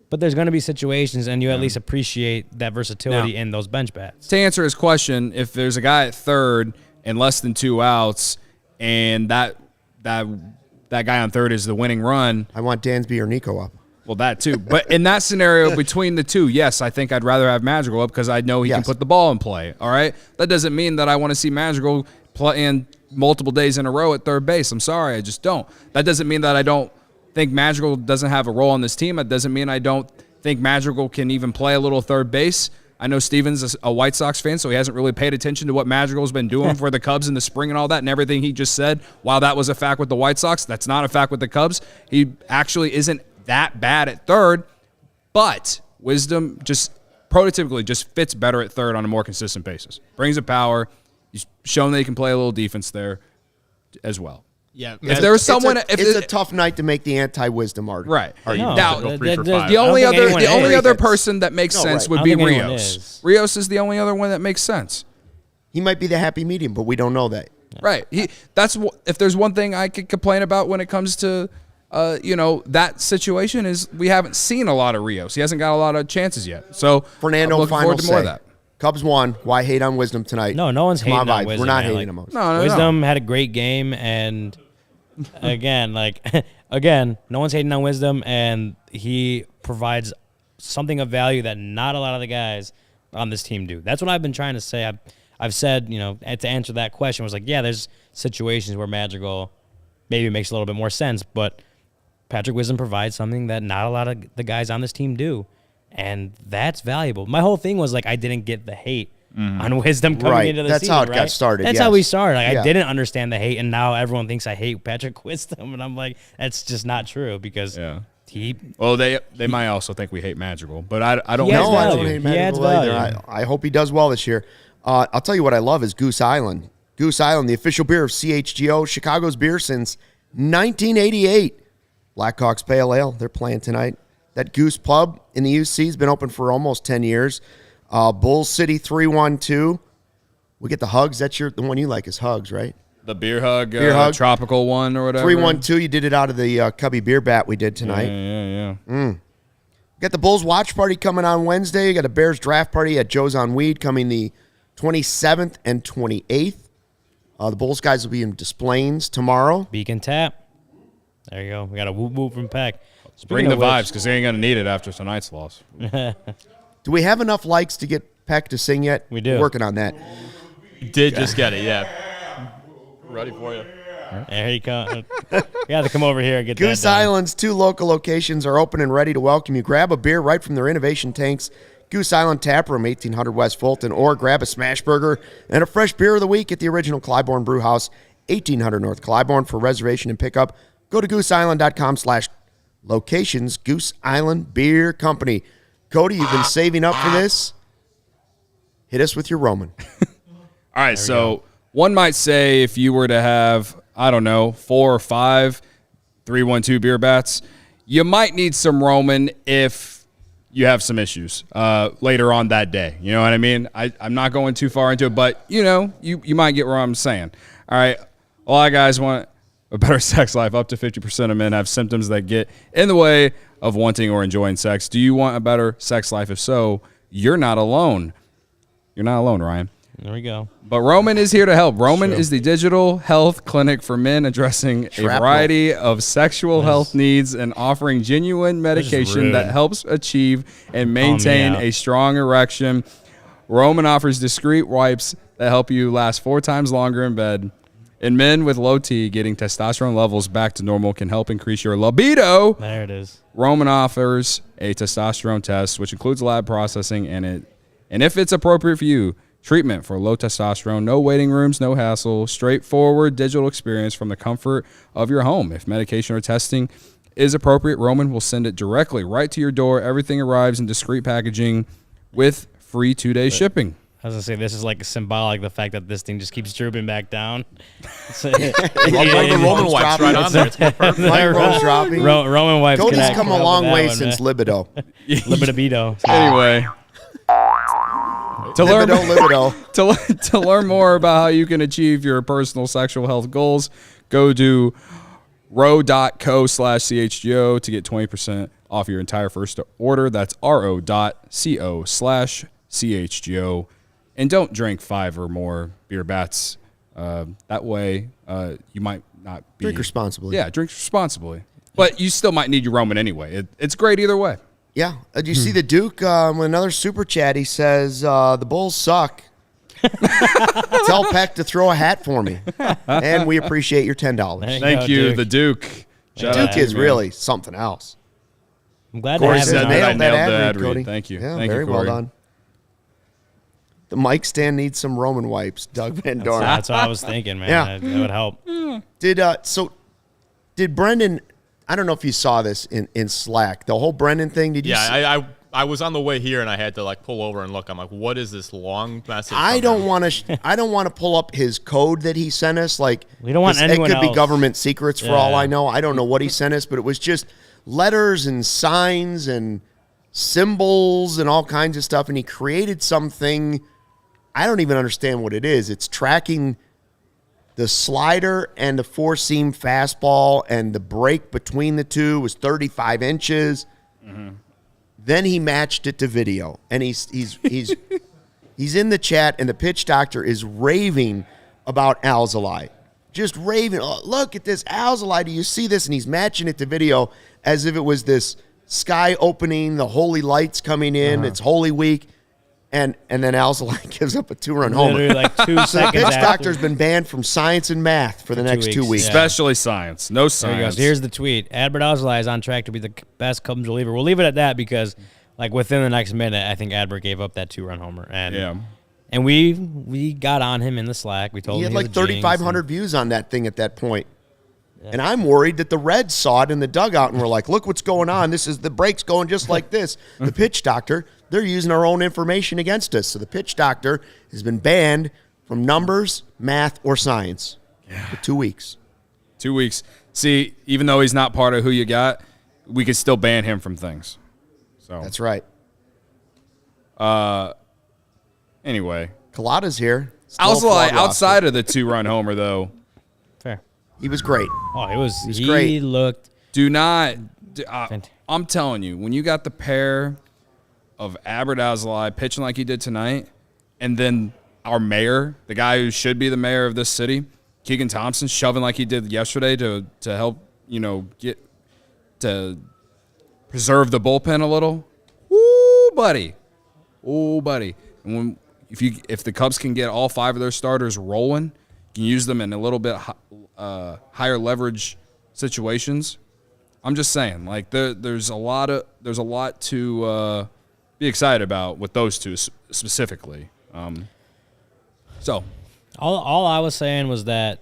But there's going to be situations, and you at least appreciate that versatility in those bench bats. to answer his question, if there's a guy at third and less than 2 outs, and that guy on third is the winning run, I want Dansby or Nico up. well, that too. But in that scenario, between the 2, yes, I think I'd rather have Madrigal up because I know he can put the ball in play. All right, that doesn't mean that I want to see Madrigal play in multiple days in a row at third base. I'm sorry, I just don't. That doesn't mean that I don't think Madrigal doesn't have a role on this team. It doesn't mean I don't think Madrigal can even play a little third base. I know Steven's a White Sox fan, so he hasn't really paid attention to what Madrigal's been doing for the Cubs in the spring and all that, and everything he just said. While that was a fact with the White Sox, that's not a fact with the Cubs. He actually isn't that bad at third, but Wisdom just prototypically just fits better at third on a more consistent basis. Brings the power. He's shown that he can play a little defense there as well. Yeah, if there was someone, it's a tough night to make the anti-Wisdom argument. Right. No, Now, the only other person that makes sense would be Rios. Is. Rios is the only other one that makes sense. He might be the happy medium, but we don't know that. Right. If there's one thing I could complain about when it comes to, that situation is we haven't seen a lot of Rios. He hasn't got a lot of chances yet. So Fernando, I'm looking final forward to more of say. that. Cubs won. Why hate on Wisdom tonight? No one's hating on vibes. Wisdom. We're not man. hating him. No. Wisdom had a great game, and again, no one's hating on Wisdom, and he provides something of value that not a lot of the guys on this team do. That's what I've been trying to say. I've said, to answer that question, was like, yeah, there's situations where Madrigal maybe makes a little bit more sense, but Patrick Wisdom provides something that not a lot of the guys on this team do. And that's valuable. My whole thing was I didn't get the hate on Wisdom coming into the That's season. how it got started. That's yes. how we started. I Yeah. didn't understand the hate, and now everyone thinks I hate Patrick Wisdom, and I'm like, that's just not true because he. Well, they might also think we hate Madrigal, but I don't He adds know. I don't value. hate He adds Madrigal either. value. I hope he does well this year. I'll tell you what I love is Goose Island. Goose Island, the official beer of CHGO, Chicago's beer since 1988. Blackhawks Pale Ale, they're playing tonight. That Goose Pub in the UC has been open for almost 10 years. Bull City 312. We get the Hugs. That's the one you like is Hugs, right? The beer hug, tropical one or whatever. 312, you did it out of the Cubby Beer Bat we did tonight. Yeah. Got the Bulls watch party coming on Wednesday. You got a Bears draft party at Joe's on Weed coming the 27th and 28th. The Bulls guys will be in Des Plaines tomorrow. Beacon Tap. There you go. We got a whoop whoop from Peck. Bring the vibes because they ain't going to need it after tonight's loss. Do we have enough likes to get Peck to sing yet? We do. We're working on that. Did just get it, yeah. Ready for you. There you come. You got to come over here and get Goose that done. Island's 2 local locations are open and ready to welcome you. Grab a beer right from their innovation tanks. Goose Island Tap Room, 1800 West Fulton, or grab a smash burger and a fresh beer of the week at the original Clybourne Brew House, 1800 North Clybourne. For reservation and pickup, go to gooseisland.com/locations. Goose Island Beer Company. Cody, you've been saving up for this. Hit us with your Roman. All right, so one might say if you were to have, 4 or 5 3-1-2 beer bats, you might need some Roman if you have some issues later on that day. You know what I mean? I'm not going too far into it, but, you might get what I'm saying. All right, a lot of guys want a better sex life. Up to 50% of men have symptoms that get in the way of wanting or enjoying sex. Do you want a better sex life? If so, you're not alone. You're not alone, Ryan. There we go. But Roman is here to help. Roman is the digital health clinic for men addressing a variety of sexual health needs and offering genuine medication that helps achieve and maintain a strong erection. Roman offers discreet wipes that help you last 4 times longer in bed. In men with low T, getting testosterone levels back to normal can help increase your libido. There it is. Roman offers a testosterone test, which includes lab processing, and if it's appropriate for you, treatment for low testosterone, no waiting rooms, no hassle, straightforward digital experience from the comfort of your home. If medication or testing is appropriate, Roman will send it directly right to your door. Everything arrives in discreet packaging with free 2-day shipping. I was going to say, this is like symbolic, the fact that this thing just keeps drooping back down. The Roman wipes right on there. It's perfect. Roman's dropping. Roman wipes. Cody's come a long way since libido. Libido. Anyway. To learn more about how you can achieve your personal sexual health goals, go to ro.co/CHGO to get 20% off your entire first order. That's ro.co/CHGO. And don't drink 5 or more beer bats. That way, you might not be... Drink responsibly. Yeah, drink responsibly. But you still might need your Roman anyway. It's great either way. Yeah. Did you see the Duke? Another super chat, he says, the Bulls suck. Tell Peck to throw a hat for me. And we appreciate your $10. Thank you, the Duke. Duke is really something else. I'm glad Corey to have said him that I on. nailed the ad read, ad read. Cody. Thank you. Yeah, Thank very you, well Corey. done. The mic stand needs some Roman wipes. Doug Van Dorn. That's what I was thinking, man. Yeah. That would help. Did Brendan? I don't know if you saw this in Slack. The whole Brendan thing. Did you? Yeah, I was on the way here and I had to like pull over and look. I'm like, what is this long message? I don't want to pull up his code that he sent us. Like, we don't want anyone It could be else. government secrets for all I know. I don't know what he sent us, but it was just letters and signs and symbols and all kinds of stuff. And he created something. I don't even understand what it is. It's tracking the slider and the four-seam fastball, and the break between the two was 35 inches. Mm-hmm. Then he matched it to video, and he's in the chat, and the pitch doctor is raving about Alzolay. Just raving. Oh, look at this Alzolay. Do you see this? And he's matching it to video as if it was this sky opening, the holy lights coming in. It's Holy Week. And then Alzolay gives up a 2-run homer. Literally like 2 So the seconds pitch after. doctor's been banned from science and math for the next 2 weeks. Yeah. Especially science. No There he science. goes. Here's the tweet. Adbert Alzolay is on track to be the best Cubs reliever. We'll leave it at that because, like, within the next minute, I think Adbert gave up that 2-run homer. And we got on him in the Slack. We told He him had like 3,500 views on that thing at that point. And I'm worried that the Reds saw it in the dugout and were like, look what's going on. This is the break's going just like this. The pitch doctor, they're using our own information against us. So the pitch doctor has been banned from numbers, math, or science for 2 weeks. 2 weeks. See, even though he's not part of who you got, we could still ban him from things. So That's right. Anyway. Collada's here. Still a Alzolay, flawed roster. outside of the 2-run homer, though, Fair. He was great. Oh, he great. looked. do not I'm telling you, when you got the pair of Adbert Alzolay pitching like he did tonight, and then our mayor, the guy who should be the mayor of this city, Keegan Thompson, shoving like he did yesterday to help, get to preserve the bullpen a little. Woo, buddy. Oh, buddy. And if the Cubs can get all 5 of their starters rolling, you can use them in a little bit higher leverage situations. I'm just saying, like there's a lot to be excited about with those two specifically. So, All I was saying was that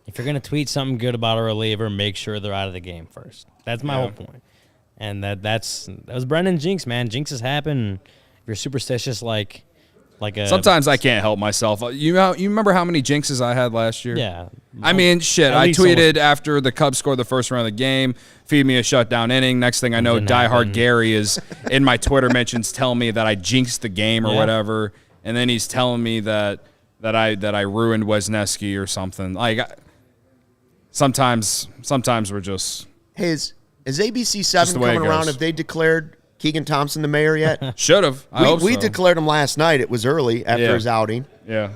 if you're gonna tweet something good about a reliever, make sure they're out of the game first. That's my whole point. And that was Brendan jinx, man. Jinxes happen. If you're superstitious, like a. sometimes I can't help myself. You remember how many jinxes I had last year? Yeah. I mean, shit. At I least tweeted after the Cubs scored the first run of the game, feed me a shutdown inning. Next thing I know, Didn't diehard happen. Gary is in my Twitter mentions telling me that I jinxed the game or Yeah. whatever, and then he's telling me that I ruined Wesneski or something. Like sometimes we're just Hey, is ABC Just 7 the way it coming around? goes. Have they declared Keegan Thompson the mayor yet? should have. We declared him last night. It was early after his outing. Yeah,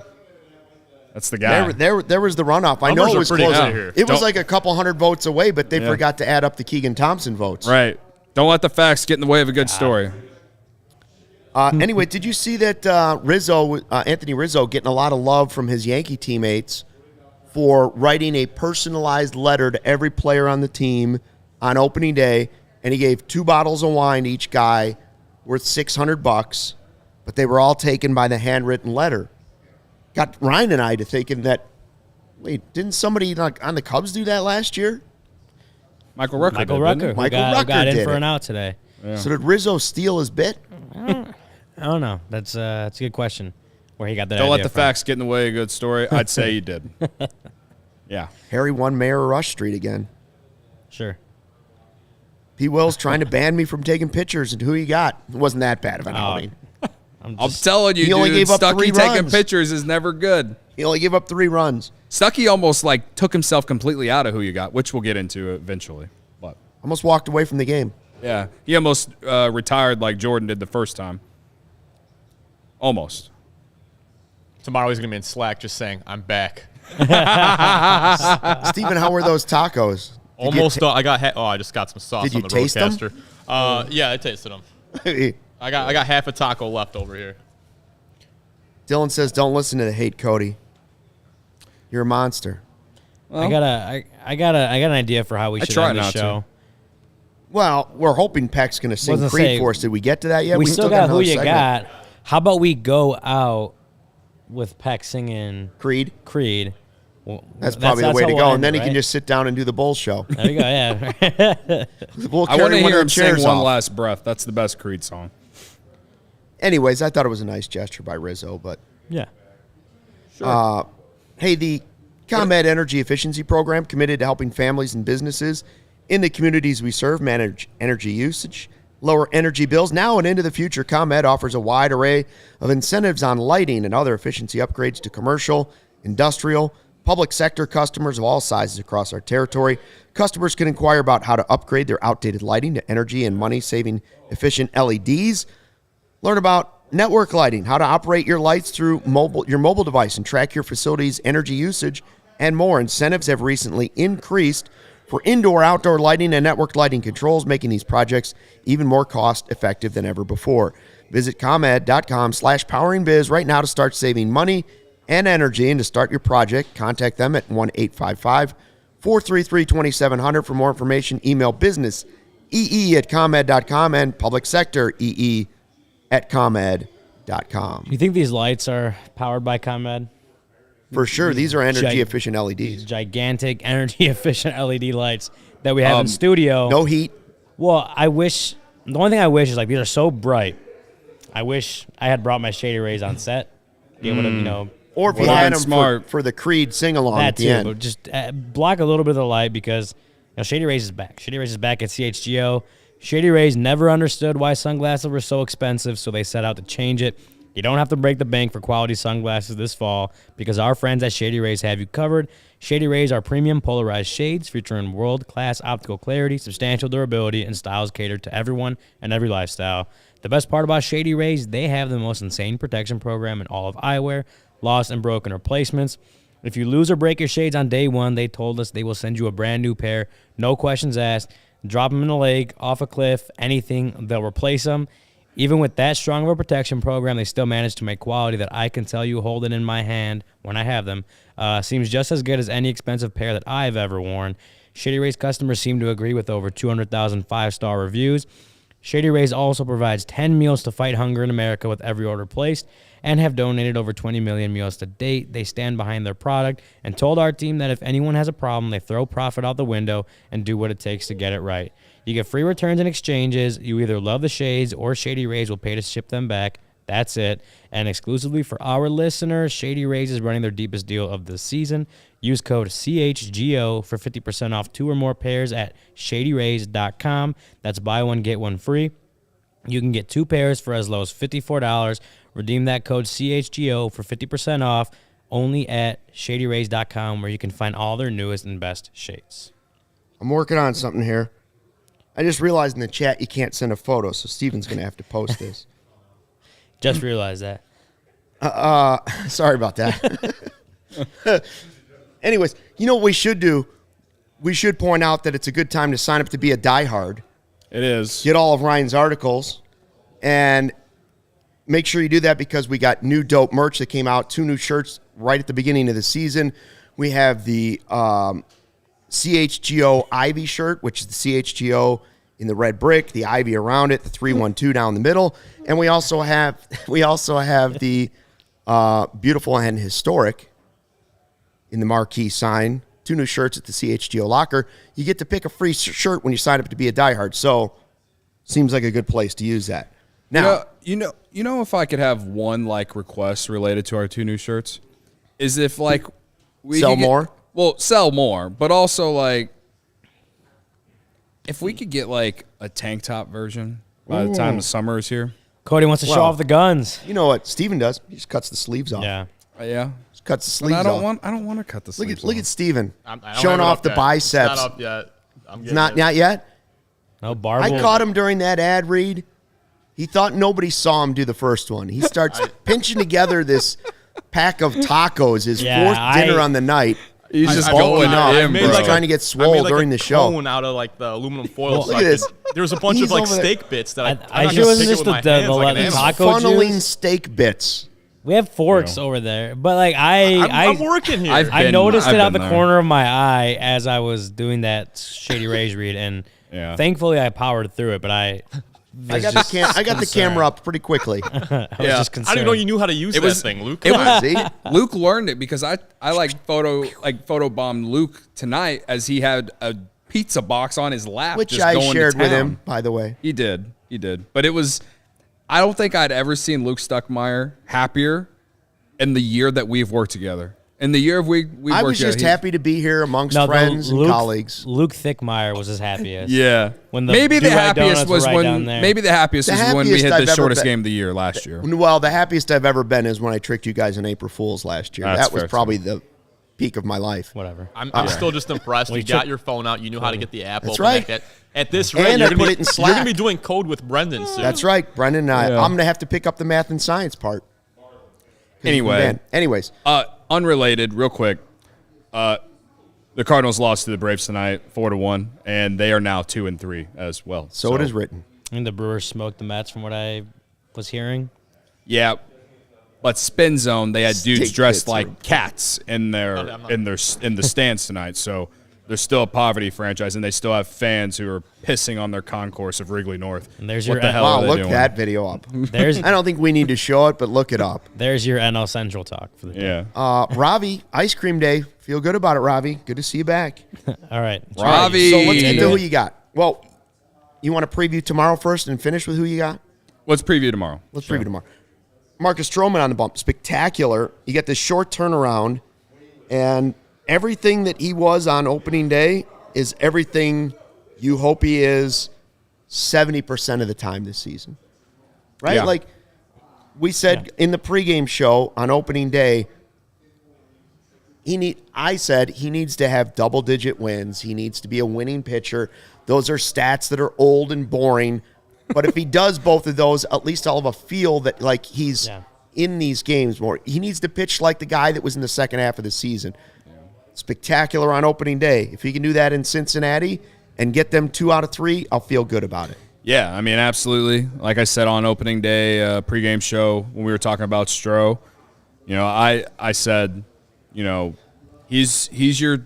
that's the guy. There was the runoff. I know Numbers it are was pretty close. good here. It was Don't- like a couple hundred votes away, but they Yeah. forgot to add up the Keegan Thompson votes. Right. Don't let the facts get in the way of a good story. Anyway, did you see that Anthony Rizzo getting a lot of love from his Yankee teammates for writing a personalized letter to every player on the team on opening day, and he gave 2 bottles of wine to each guy worth $600, but they were all taken by the handwritten letter. Got Ryan and I to thinking that, wait, didn't somebody on the Cubs do that last year? Michael Rucker. Michael did, didn't he? Rucker, Michael who Rucker got in did for it. an out today. So did Rizzo steal his bit? I don't know. That's a good question. Where he got that Don't let idea the from. facts get in the way of a good story. I'd say he did. Yeah. Harry won Mayor of Rush Street again. Sure. P. Will's trying to ban me from taking pictures, and who he got? It wasn't that bad of an outing. I'm I'm just, telling you, He only dude, gave up 3 Stucky taking runs. pictures is never good. He only gave up 3 runs. Stucky almost like took himself completely out of who you got, which we'll get into eventually. But Almost walked away from the game. yeah, he almost retired like Jordan did the first time. Almost. Tomorrow he's going to be in Slack just saying, I'm back. Stephen, how were those tacos? Almost done. I just got some sauce Did on you the taste them? roadcaster. Yeah, I tasted them. I got half a taco left over here. Dylan says, "Don't listen to the hate, Cody. You're a monster." I got an idea for how we should try end the not to. show. Well, we're hoping Peck's going to sing Wasn't Creed say- for us. Did we get to that yet? We still got who another you segment. got, How about we go out with Peck singing Creed. Well, That's probably the way how to we'll go. end And then it, he can right? just sit down and do the Bulls show. There you go, yeah. We'll I want carry to one hear of him the sing chairs One off. Last Breath. That's the best Creed song. Anyways, I thought it was a nice gesture by Rizzo, but Yeah. hey, the ComEd Energy Efficiency Program committed to helping families and businesses in the communities we serve manage energy usage, lower energy bills. Now and into the future, ComEd offers a wide array of incentives on lighting and other efficiency upgrades to commercial, industrial, public sector customers of all sizes across our territory. Customers can inquire about how to upgrade their outdated lighting to energy and money-saving efficient LEDs. Learn about network lighting, how to operate your lights through your mobile device and track your facility's energy usage, and more. Incentives have recently increased for indoor, outdoor lighting and network lighting controls, making these projects even more cost-effective than ever before. Visit ComEd.com/poweringbiz right now to start saving money and energy. And to start your project, contact them at 1-855-433-2700. For more information, email businessee@comed.com and public sector ee@comed.com. Do you think these lights are powered by ComEd? For sure, these are energy-efficient LEDs. Gigantic, energy-efficient LED lights that we have in studio. No heat. Well, the only thing I wish is, like, these are so bright. I wish I had brought my Shady Rays on set. Be able to, Or if you Well, had that's them smart. for the Creed sing-along that at the too, end. but just block a little bit of the light because Shady Rays is back. Shady Rays is back at CHGO. Shady Rays never understood why sunglasses were so expensive, so they set out to change it. You don't have to break the bank for quality sunglasses this fall because our friends at Shady Rays have you covered. Shady Rays are premium polarized shades featuring world-class optical clarity, substantial durability, and styles catered to everyone and every lifestyle. The best part about Shady Rays, they have the most insane protection program in all of eyewear, lost and broken replacements. If you lose or break your shades on day one, they told us they will send you a brand new pair, no questions asked. Drop them in a lake, off a cliff, anything, they'll replace them. Even with that strong of a protection program, they still manage to make quality that I can tell you holding in my hand when I have them. Seems just as good as any expensive pair that I've ever worn. Shady Rays customers seem to agree with over 200,000 five-star reviews. Shady Rays also provides 10 meals to fight hunger in America with every order placed and have donated over 20 million meals to date. They stand behind their product and told our team that if anyone has a problem, they throw profit out the window and do what it takes to get it right. You get free returns and exchanges. You either love the shades or Shady Rays will pay to ship them back. That's it. And exclusively for our listeners, Shady Rays is running their deepest deal of the season. Use code CHGO for 50% off 2 or more pairs at shadyrays.com. That's buy one, get one free. You can get 2 pairs for as low as $54. Redeem that code CHGO for 50% off only at shadyrays.com, where you can find all their newest and best shades. I'm working on something here. I just realized in the chat you can't send a photo, so Steven's going to have to post this. Just realized that. Sorry about that. Anyways, you know what we should do? We should point out that it's a good time to sign up to be a diehard. It is. Get all of Ryan's articles, and make sure you do that because we got new dope merch that came out, 2 new shirts right at the beginning of the season. We have the CHGO Ivy shirt, which is the CHGO in the red brick, the Ivy around it, the 312 down the middle, and we also have the beautiful and historic in the marquee sign. 2 new shirts at the CHGO locker. You get to pick a free shirt when you sign up to be a diehard. So, seems like a good place to use that. Now, you know, if I could have one request related to our 2 new shirts, is if we sell could get, more. Well, sell more, but also if we could get a tank top version by the time the summer is here. Cody wants to show off the guns. You know what Steven does? He just cuts the sleeves off. Yeah. Yeah. Just cuts the But sleeves I off. don't want to cut the sleeves. Look at Steven I don't showing have it off up the yet. biceps. It's not up yet. I'm It's getting not it. yet. No, Barb. I caught him during that ad read. He thought nobody saw him do the first one. He starts pinching together this pack of tacos, his Yeah, fourth dinner on the night. He's He's just bulking going up. in, He's bro. trying to get swole during the show. Cone out of the aluminum foil. Look at this. There was a bunch He's of over there. steak bits that I I'm sure not wasn't gonna just pick it with the my hands like an the animal. taco Funneling juice. steak bits. We have forks over there, but I'm working here. I noticed I've it out the been there. corner of my eye as I was doing that Shady Rays read, and Yeah. thankfully I powered through it. But I got the camera up pretty quickly. I was just concerned. I didn't even know you knew how to use that thing, Luke. See? Luke learned it because I photobombed Luke tonight as he had a pizza box on his lap, Which just I going shared to with town. him, by the way. He did. But it was, I don't think I'd ever seen Luke Stuckmeyer happier in the year that we've worked together. In the year we've worked together. I was just happy to be here amongst friends and colleagues. Luke Thickmeyer was his happiest. Yeah. When the maybe the do-rag happiest donuts was were right down when there. maybe the happiest The is when we happiest hit I've the ever shortest been. game of the year last year. Well, the happiest I've ever been is when I tricked you guys on April Fool's last year. That's That was fair, probably the peak of my life. Whatever. I'm still just impressed. You got your phone out. You knew how to get the app That's open right. like that. At this And rate, I you're put going it in Slack. to be doing code with Brendan soon. That's right, Brendan and I. Yeah. I'm going to have to pick up the math and science part. Anyways. Unrelated, real quick. The Cardinals lost to the Braves tonight, 4-1, and they are now 2-3 as well. So it is written. I mean, the Brewers smoked the Mets from what I was hearing. Yeah, but Spin Zone, they had dudes Stick dressed pits like cats in the stands tonight. So they're still a poverty franchise, and they still have fans who are pissing on their concourse of Wrigley North. And there's what your the hell Wow, are they look doing? that video up. There's I don't think we need to show it, but look it up. there's your NL Central talk for the day. Yeah, Ravi, ice cream day. Feel good about it, Ravi. Good to see you back. All right. Ravi. So let's get to Yeah. who you got. Well, you want to preview tomorrow first and finish with who you got? Let's preview tomorrow. Let's preview tomorrow. Marcus Stroman on the bump. Spectacular. You get this short turnaround, and everything that he was on opening day is everything you hope he is 70% of the time this season. Right? Yeah. Like we said in the pregame show on opening day, I said he needs to have double-digit wins. He needs to be a winning pitcher. Those are stats that are old and boring. But if he does both of those, at least I'll have a feel that like he's in these games more. He needs to pitch like the guy that was in the second half of the season. Yeah. Spectacular on opening day. If he can do that in Cincinnati and get them 2 out of 3, I'll feel good about it. Yeah, I mean, absolutely. Like I said on opening day pregame show when we were talking about Stroh, I said, he's your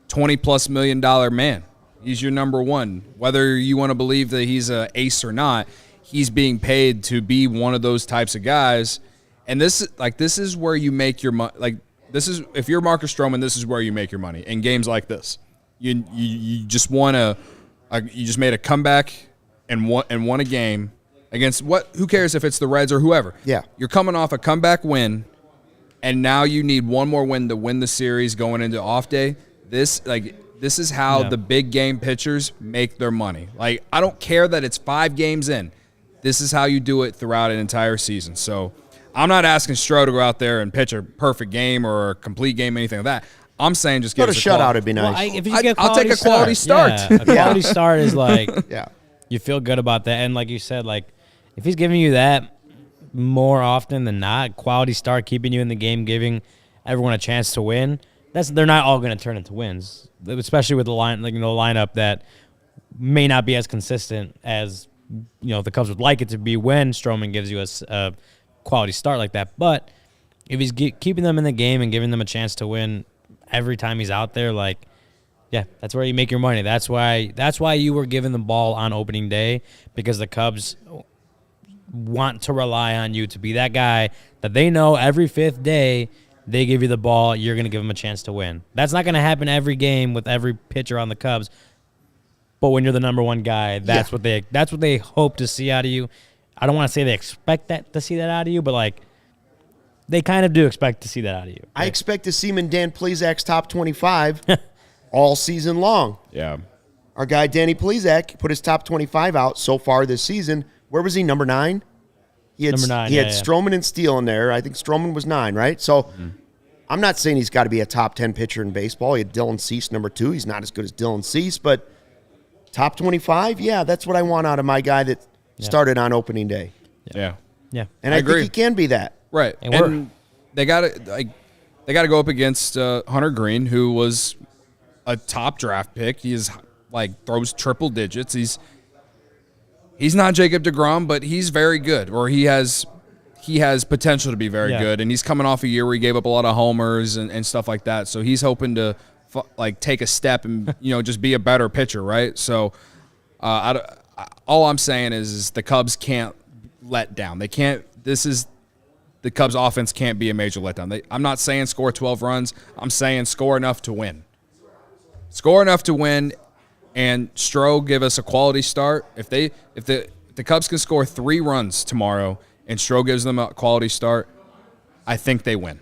$20+ million man. He's your number one. Whether you want to believe that he's an ace or not, he's being paid to be one of those types of guys. And this is where you make your money. Like if you're Marcus Stroman, this is where you make your money in games like this. You just want to. You just made a comeback and won a game against what? Who cares if it's the Reds or whoever? Yeah, you're coming off a comeback win, and now you need one more win to win the series going into off day. This is how the big game pitchers make their money. Like, I don't care that it's 5 games in. This is how you do it throughout an entire season. So I'm not asking Stroh to go out there and pitch a perfect game or a complete game, anything like that. I'm saying just give us a shutout. It'd be nice. Well, if you get I'll take a quality start. Yeah, a quality start is like, you feel good about that. And like you said, like if he's giving you that more often than not, quality start, keeping you in the game, giving everyone a chance to win, they're not all going to turn into wins, especially with the lineup that may not be as consistent as the Cubs would like it to be when Stroman gives you a quality start like that. But if he's keeping them in the game and giving them a chance to win every time he's out there, that's where you make your money. That's why you were given the ball on opening day, because the Cubs want to rely on you to be that guy that they know every 5th day they give you the ball, you're going to give them a chance to win. That's not going to happen every game with every pitcher on the Cubs. But when you're the number one guy, that's what they hope to see out of you. I don't want to say they expect to see that out of you, but they kind of do expect to see that out of you. Right? I expect to see him in Dan Plezak's top 25 all season long. Yeah. Our guy Danny Plezak put his top 25 out so far this season. Where was he? Number 9? He had, number 9. He had Stroman and Steele in there. I think Stroman was 9, right? So I'm not saying he's got to be a top 10 pitcher in baseball. He had Dylan Cease number 2. He's not as good as Dylan Cease, but top 25, that's what I want out of my guy that started on opening day. Yeah. And I agree. think he can be that. Right. And they got to go up against Hunter Green, who was a top draft pick. He is throws triple digits. He's not Jacob deGrom, but he's very good, or he has potential to be very good. And he's coming off a year where he gave up a lot of homers and stuff like that. So he's hoping to take a step and just be a better pitcher, right? So I all I'm saying is the Cubs can't let down. They can't. The Cubs offense can't be a major letdown. I'm not saying score 12 runs. I'm saying score enough to win. Score enough to win, and Stroh give us a quality start. If the Cubs can score 3 runs tomorrow and Stroh gives them a quality start, I think they win.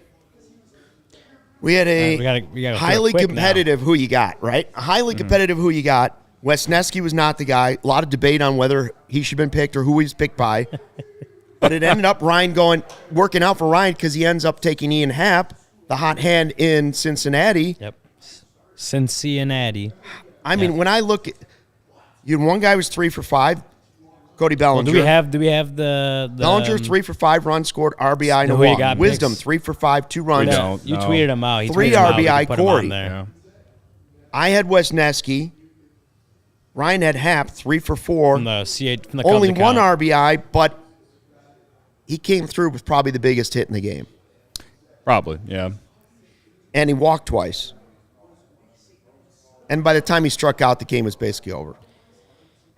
We had a we gotta highly competitive who you got, right? A highly competitive who you got. Wesneski was not the guy. A lot of debate on whether he should have been picked or who he was picked by. But it ended up working out for Ryan because he ends up taking Ian Happ, the hot hand in Cincinnati. Yep. Cincinnati. I mean, when I look at you, one guy was 3 for 5, Cody Bellinger. Well, do we have the Bellinger 3 for 5 runs, scored RBI and a walk. Wisdom 3 for 5, 2 runs. You tweeted him out. 3 RBI. Corey. Yeah. I had Wesneski. Ryan had Happ 3 for 4. From the only Cubs 1 account. RBI, but he came through with probably the biggest hit in the game. Probably, yeah. And he walked twice. And by the time he struck out, the game was basically over. All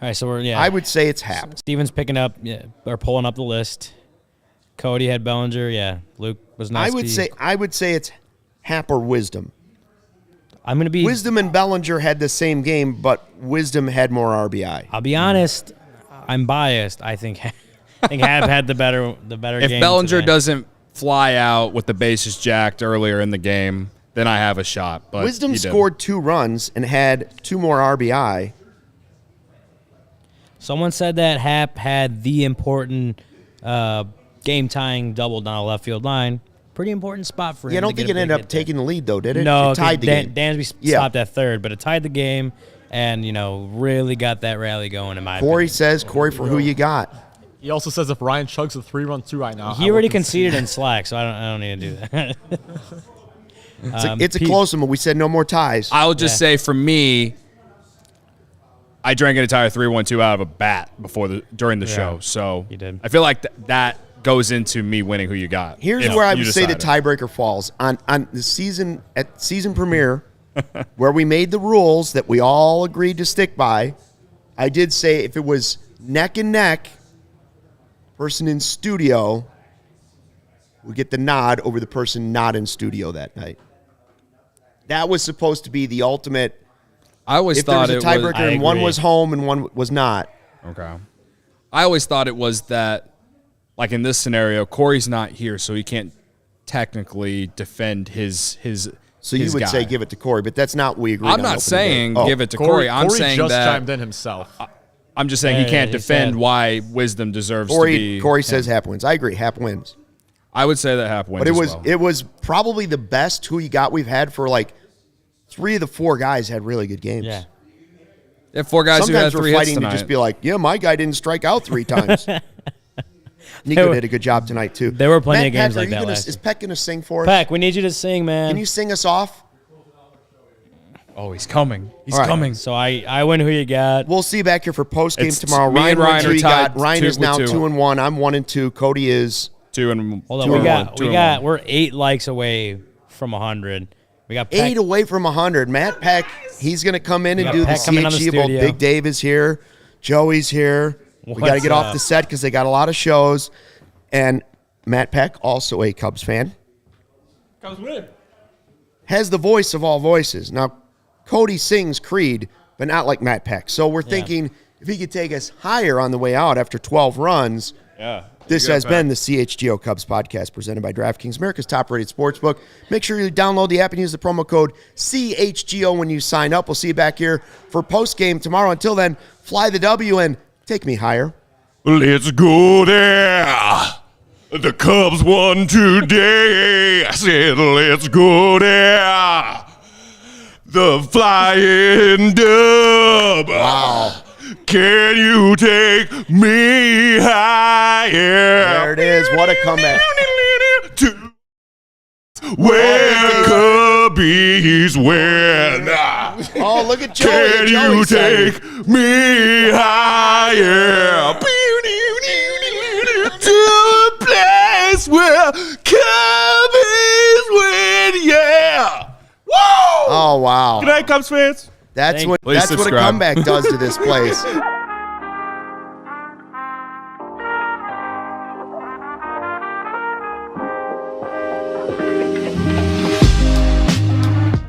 right, so I would say it's Happ. Steven's picking up or pulling up the list. Cody had Bellinger. Yeah, Luke was nice. I would say it's Happ or Wisdom. I'm going to be Wisdom and Bellinger had the same game, but Wisdom had more RBI. I'll be honest. I'm biased. I think Happ had the better game. If Bellinger today. doesn't fly out with the bases jacked earlier in the game, then I have a shot. But Wisdom scored 2 runs and had 2 more RBI. Someone said that Happ had the important game-tying double down the left field line. Pretty important spot for him. Yeah, I don't think it ended up taking the lead, though, did it? No, it tied the game. Dansby stopped at third, but it tied the game and, really got that rally going, in my Corey opinion. says, Corey, for who you got. He also says if Ryan chugs a 3-run through right now, He already conceded in slack, so I don't need to do that. It's a close one, but we said no more ties. I'll just say for me, I drank an entire 3-1-2 out of a bat during the show. So you did. I feel like that goes into me winning who you got. Here's where I would say the tiebreaker falls. On the season premiere, where we made the rules that we all agreed to stick by, I did say if it was neck and neck, person in studio would get the nod over the person not in studio that night. That was supposed to be the ultimate. I always if there thought was a tiebreaker and one was home and one was not. Okay. I always thought it was that, like in this scenario, Corey's not here, so he can't technically defend his. So you would say give it to Corey, but that's not what we agreed on. I'm not saying give it to Corey. I'm saying just that chimed in himself. I'm just saying he can't defend why Wisdom deserves to be. Corey says Happ wins. I agree. Happ wins. I would say that Happ wins. But it was probably the best who you got we've had for like 3 of the 4 guys had really good games. Yeah. If 4 guys who had Sometimes 3 we're hits fighting tonight. to just be like, yeah, my guy didn't strike out 3 times. Nico did a good job tonight too. There were plenty of games Peck, like that last Is Peck gonna sing for us? Peck, we need you to sing, man. Can you sing us off? Oh, he's coming. He's right. coming. So I win who you got. We'll see you back here for post game It's tomorrow. me and Ryan wins who are you tied got. Ryan is now 2-1. I'm 1-2. Cody is 2-1. Hold on, we're 8 likes away from 100. We got Peck. 8 away from 100. Matt Peck, he's gonna come in and do the Peck coming on the CHGO. studio. Big Dave is here. Joey's here. We got to get off the set because they got a lot of shows. And Matt Peck, also a Cubs fan, Cubs win. has the voice of all voices. Now, Cody sings Creed, but not like Matt Peck. So we're thinking if he could take us higher on the way out after 12 runs. Yeah. This has been the CHGO Cubs podcast presented by DraftKings, America's top-rated sportsbook. Make sure you download the app and use the promo code CHGO when you sign up. We'll see you back here for postgame tomorrow. Until then, fly the W and take me higher. Let's go there. The Cubs won today. I said, let's go there. The flying dub. Wow. Can you take me higher? There it is. What a comeback. To where Cubbies win. Oh, look at Joey. Can you excited. take me higher? To a place where Cubbies win, yeah. Whoa! Oh, wow. Good night, Cubs fans. That's what Please a subscribe. comeback does to this place.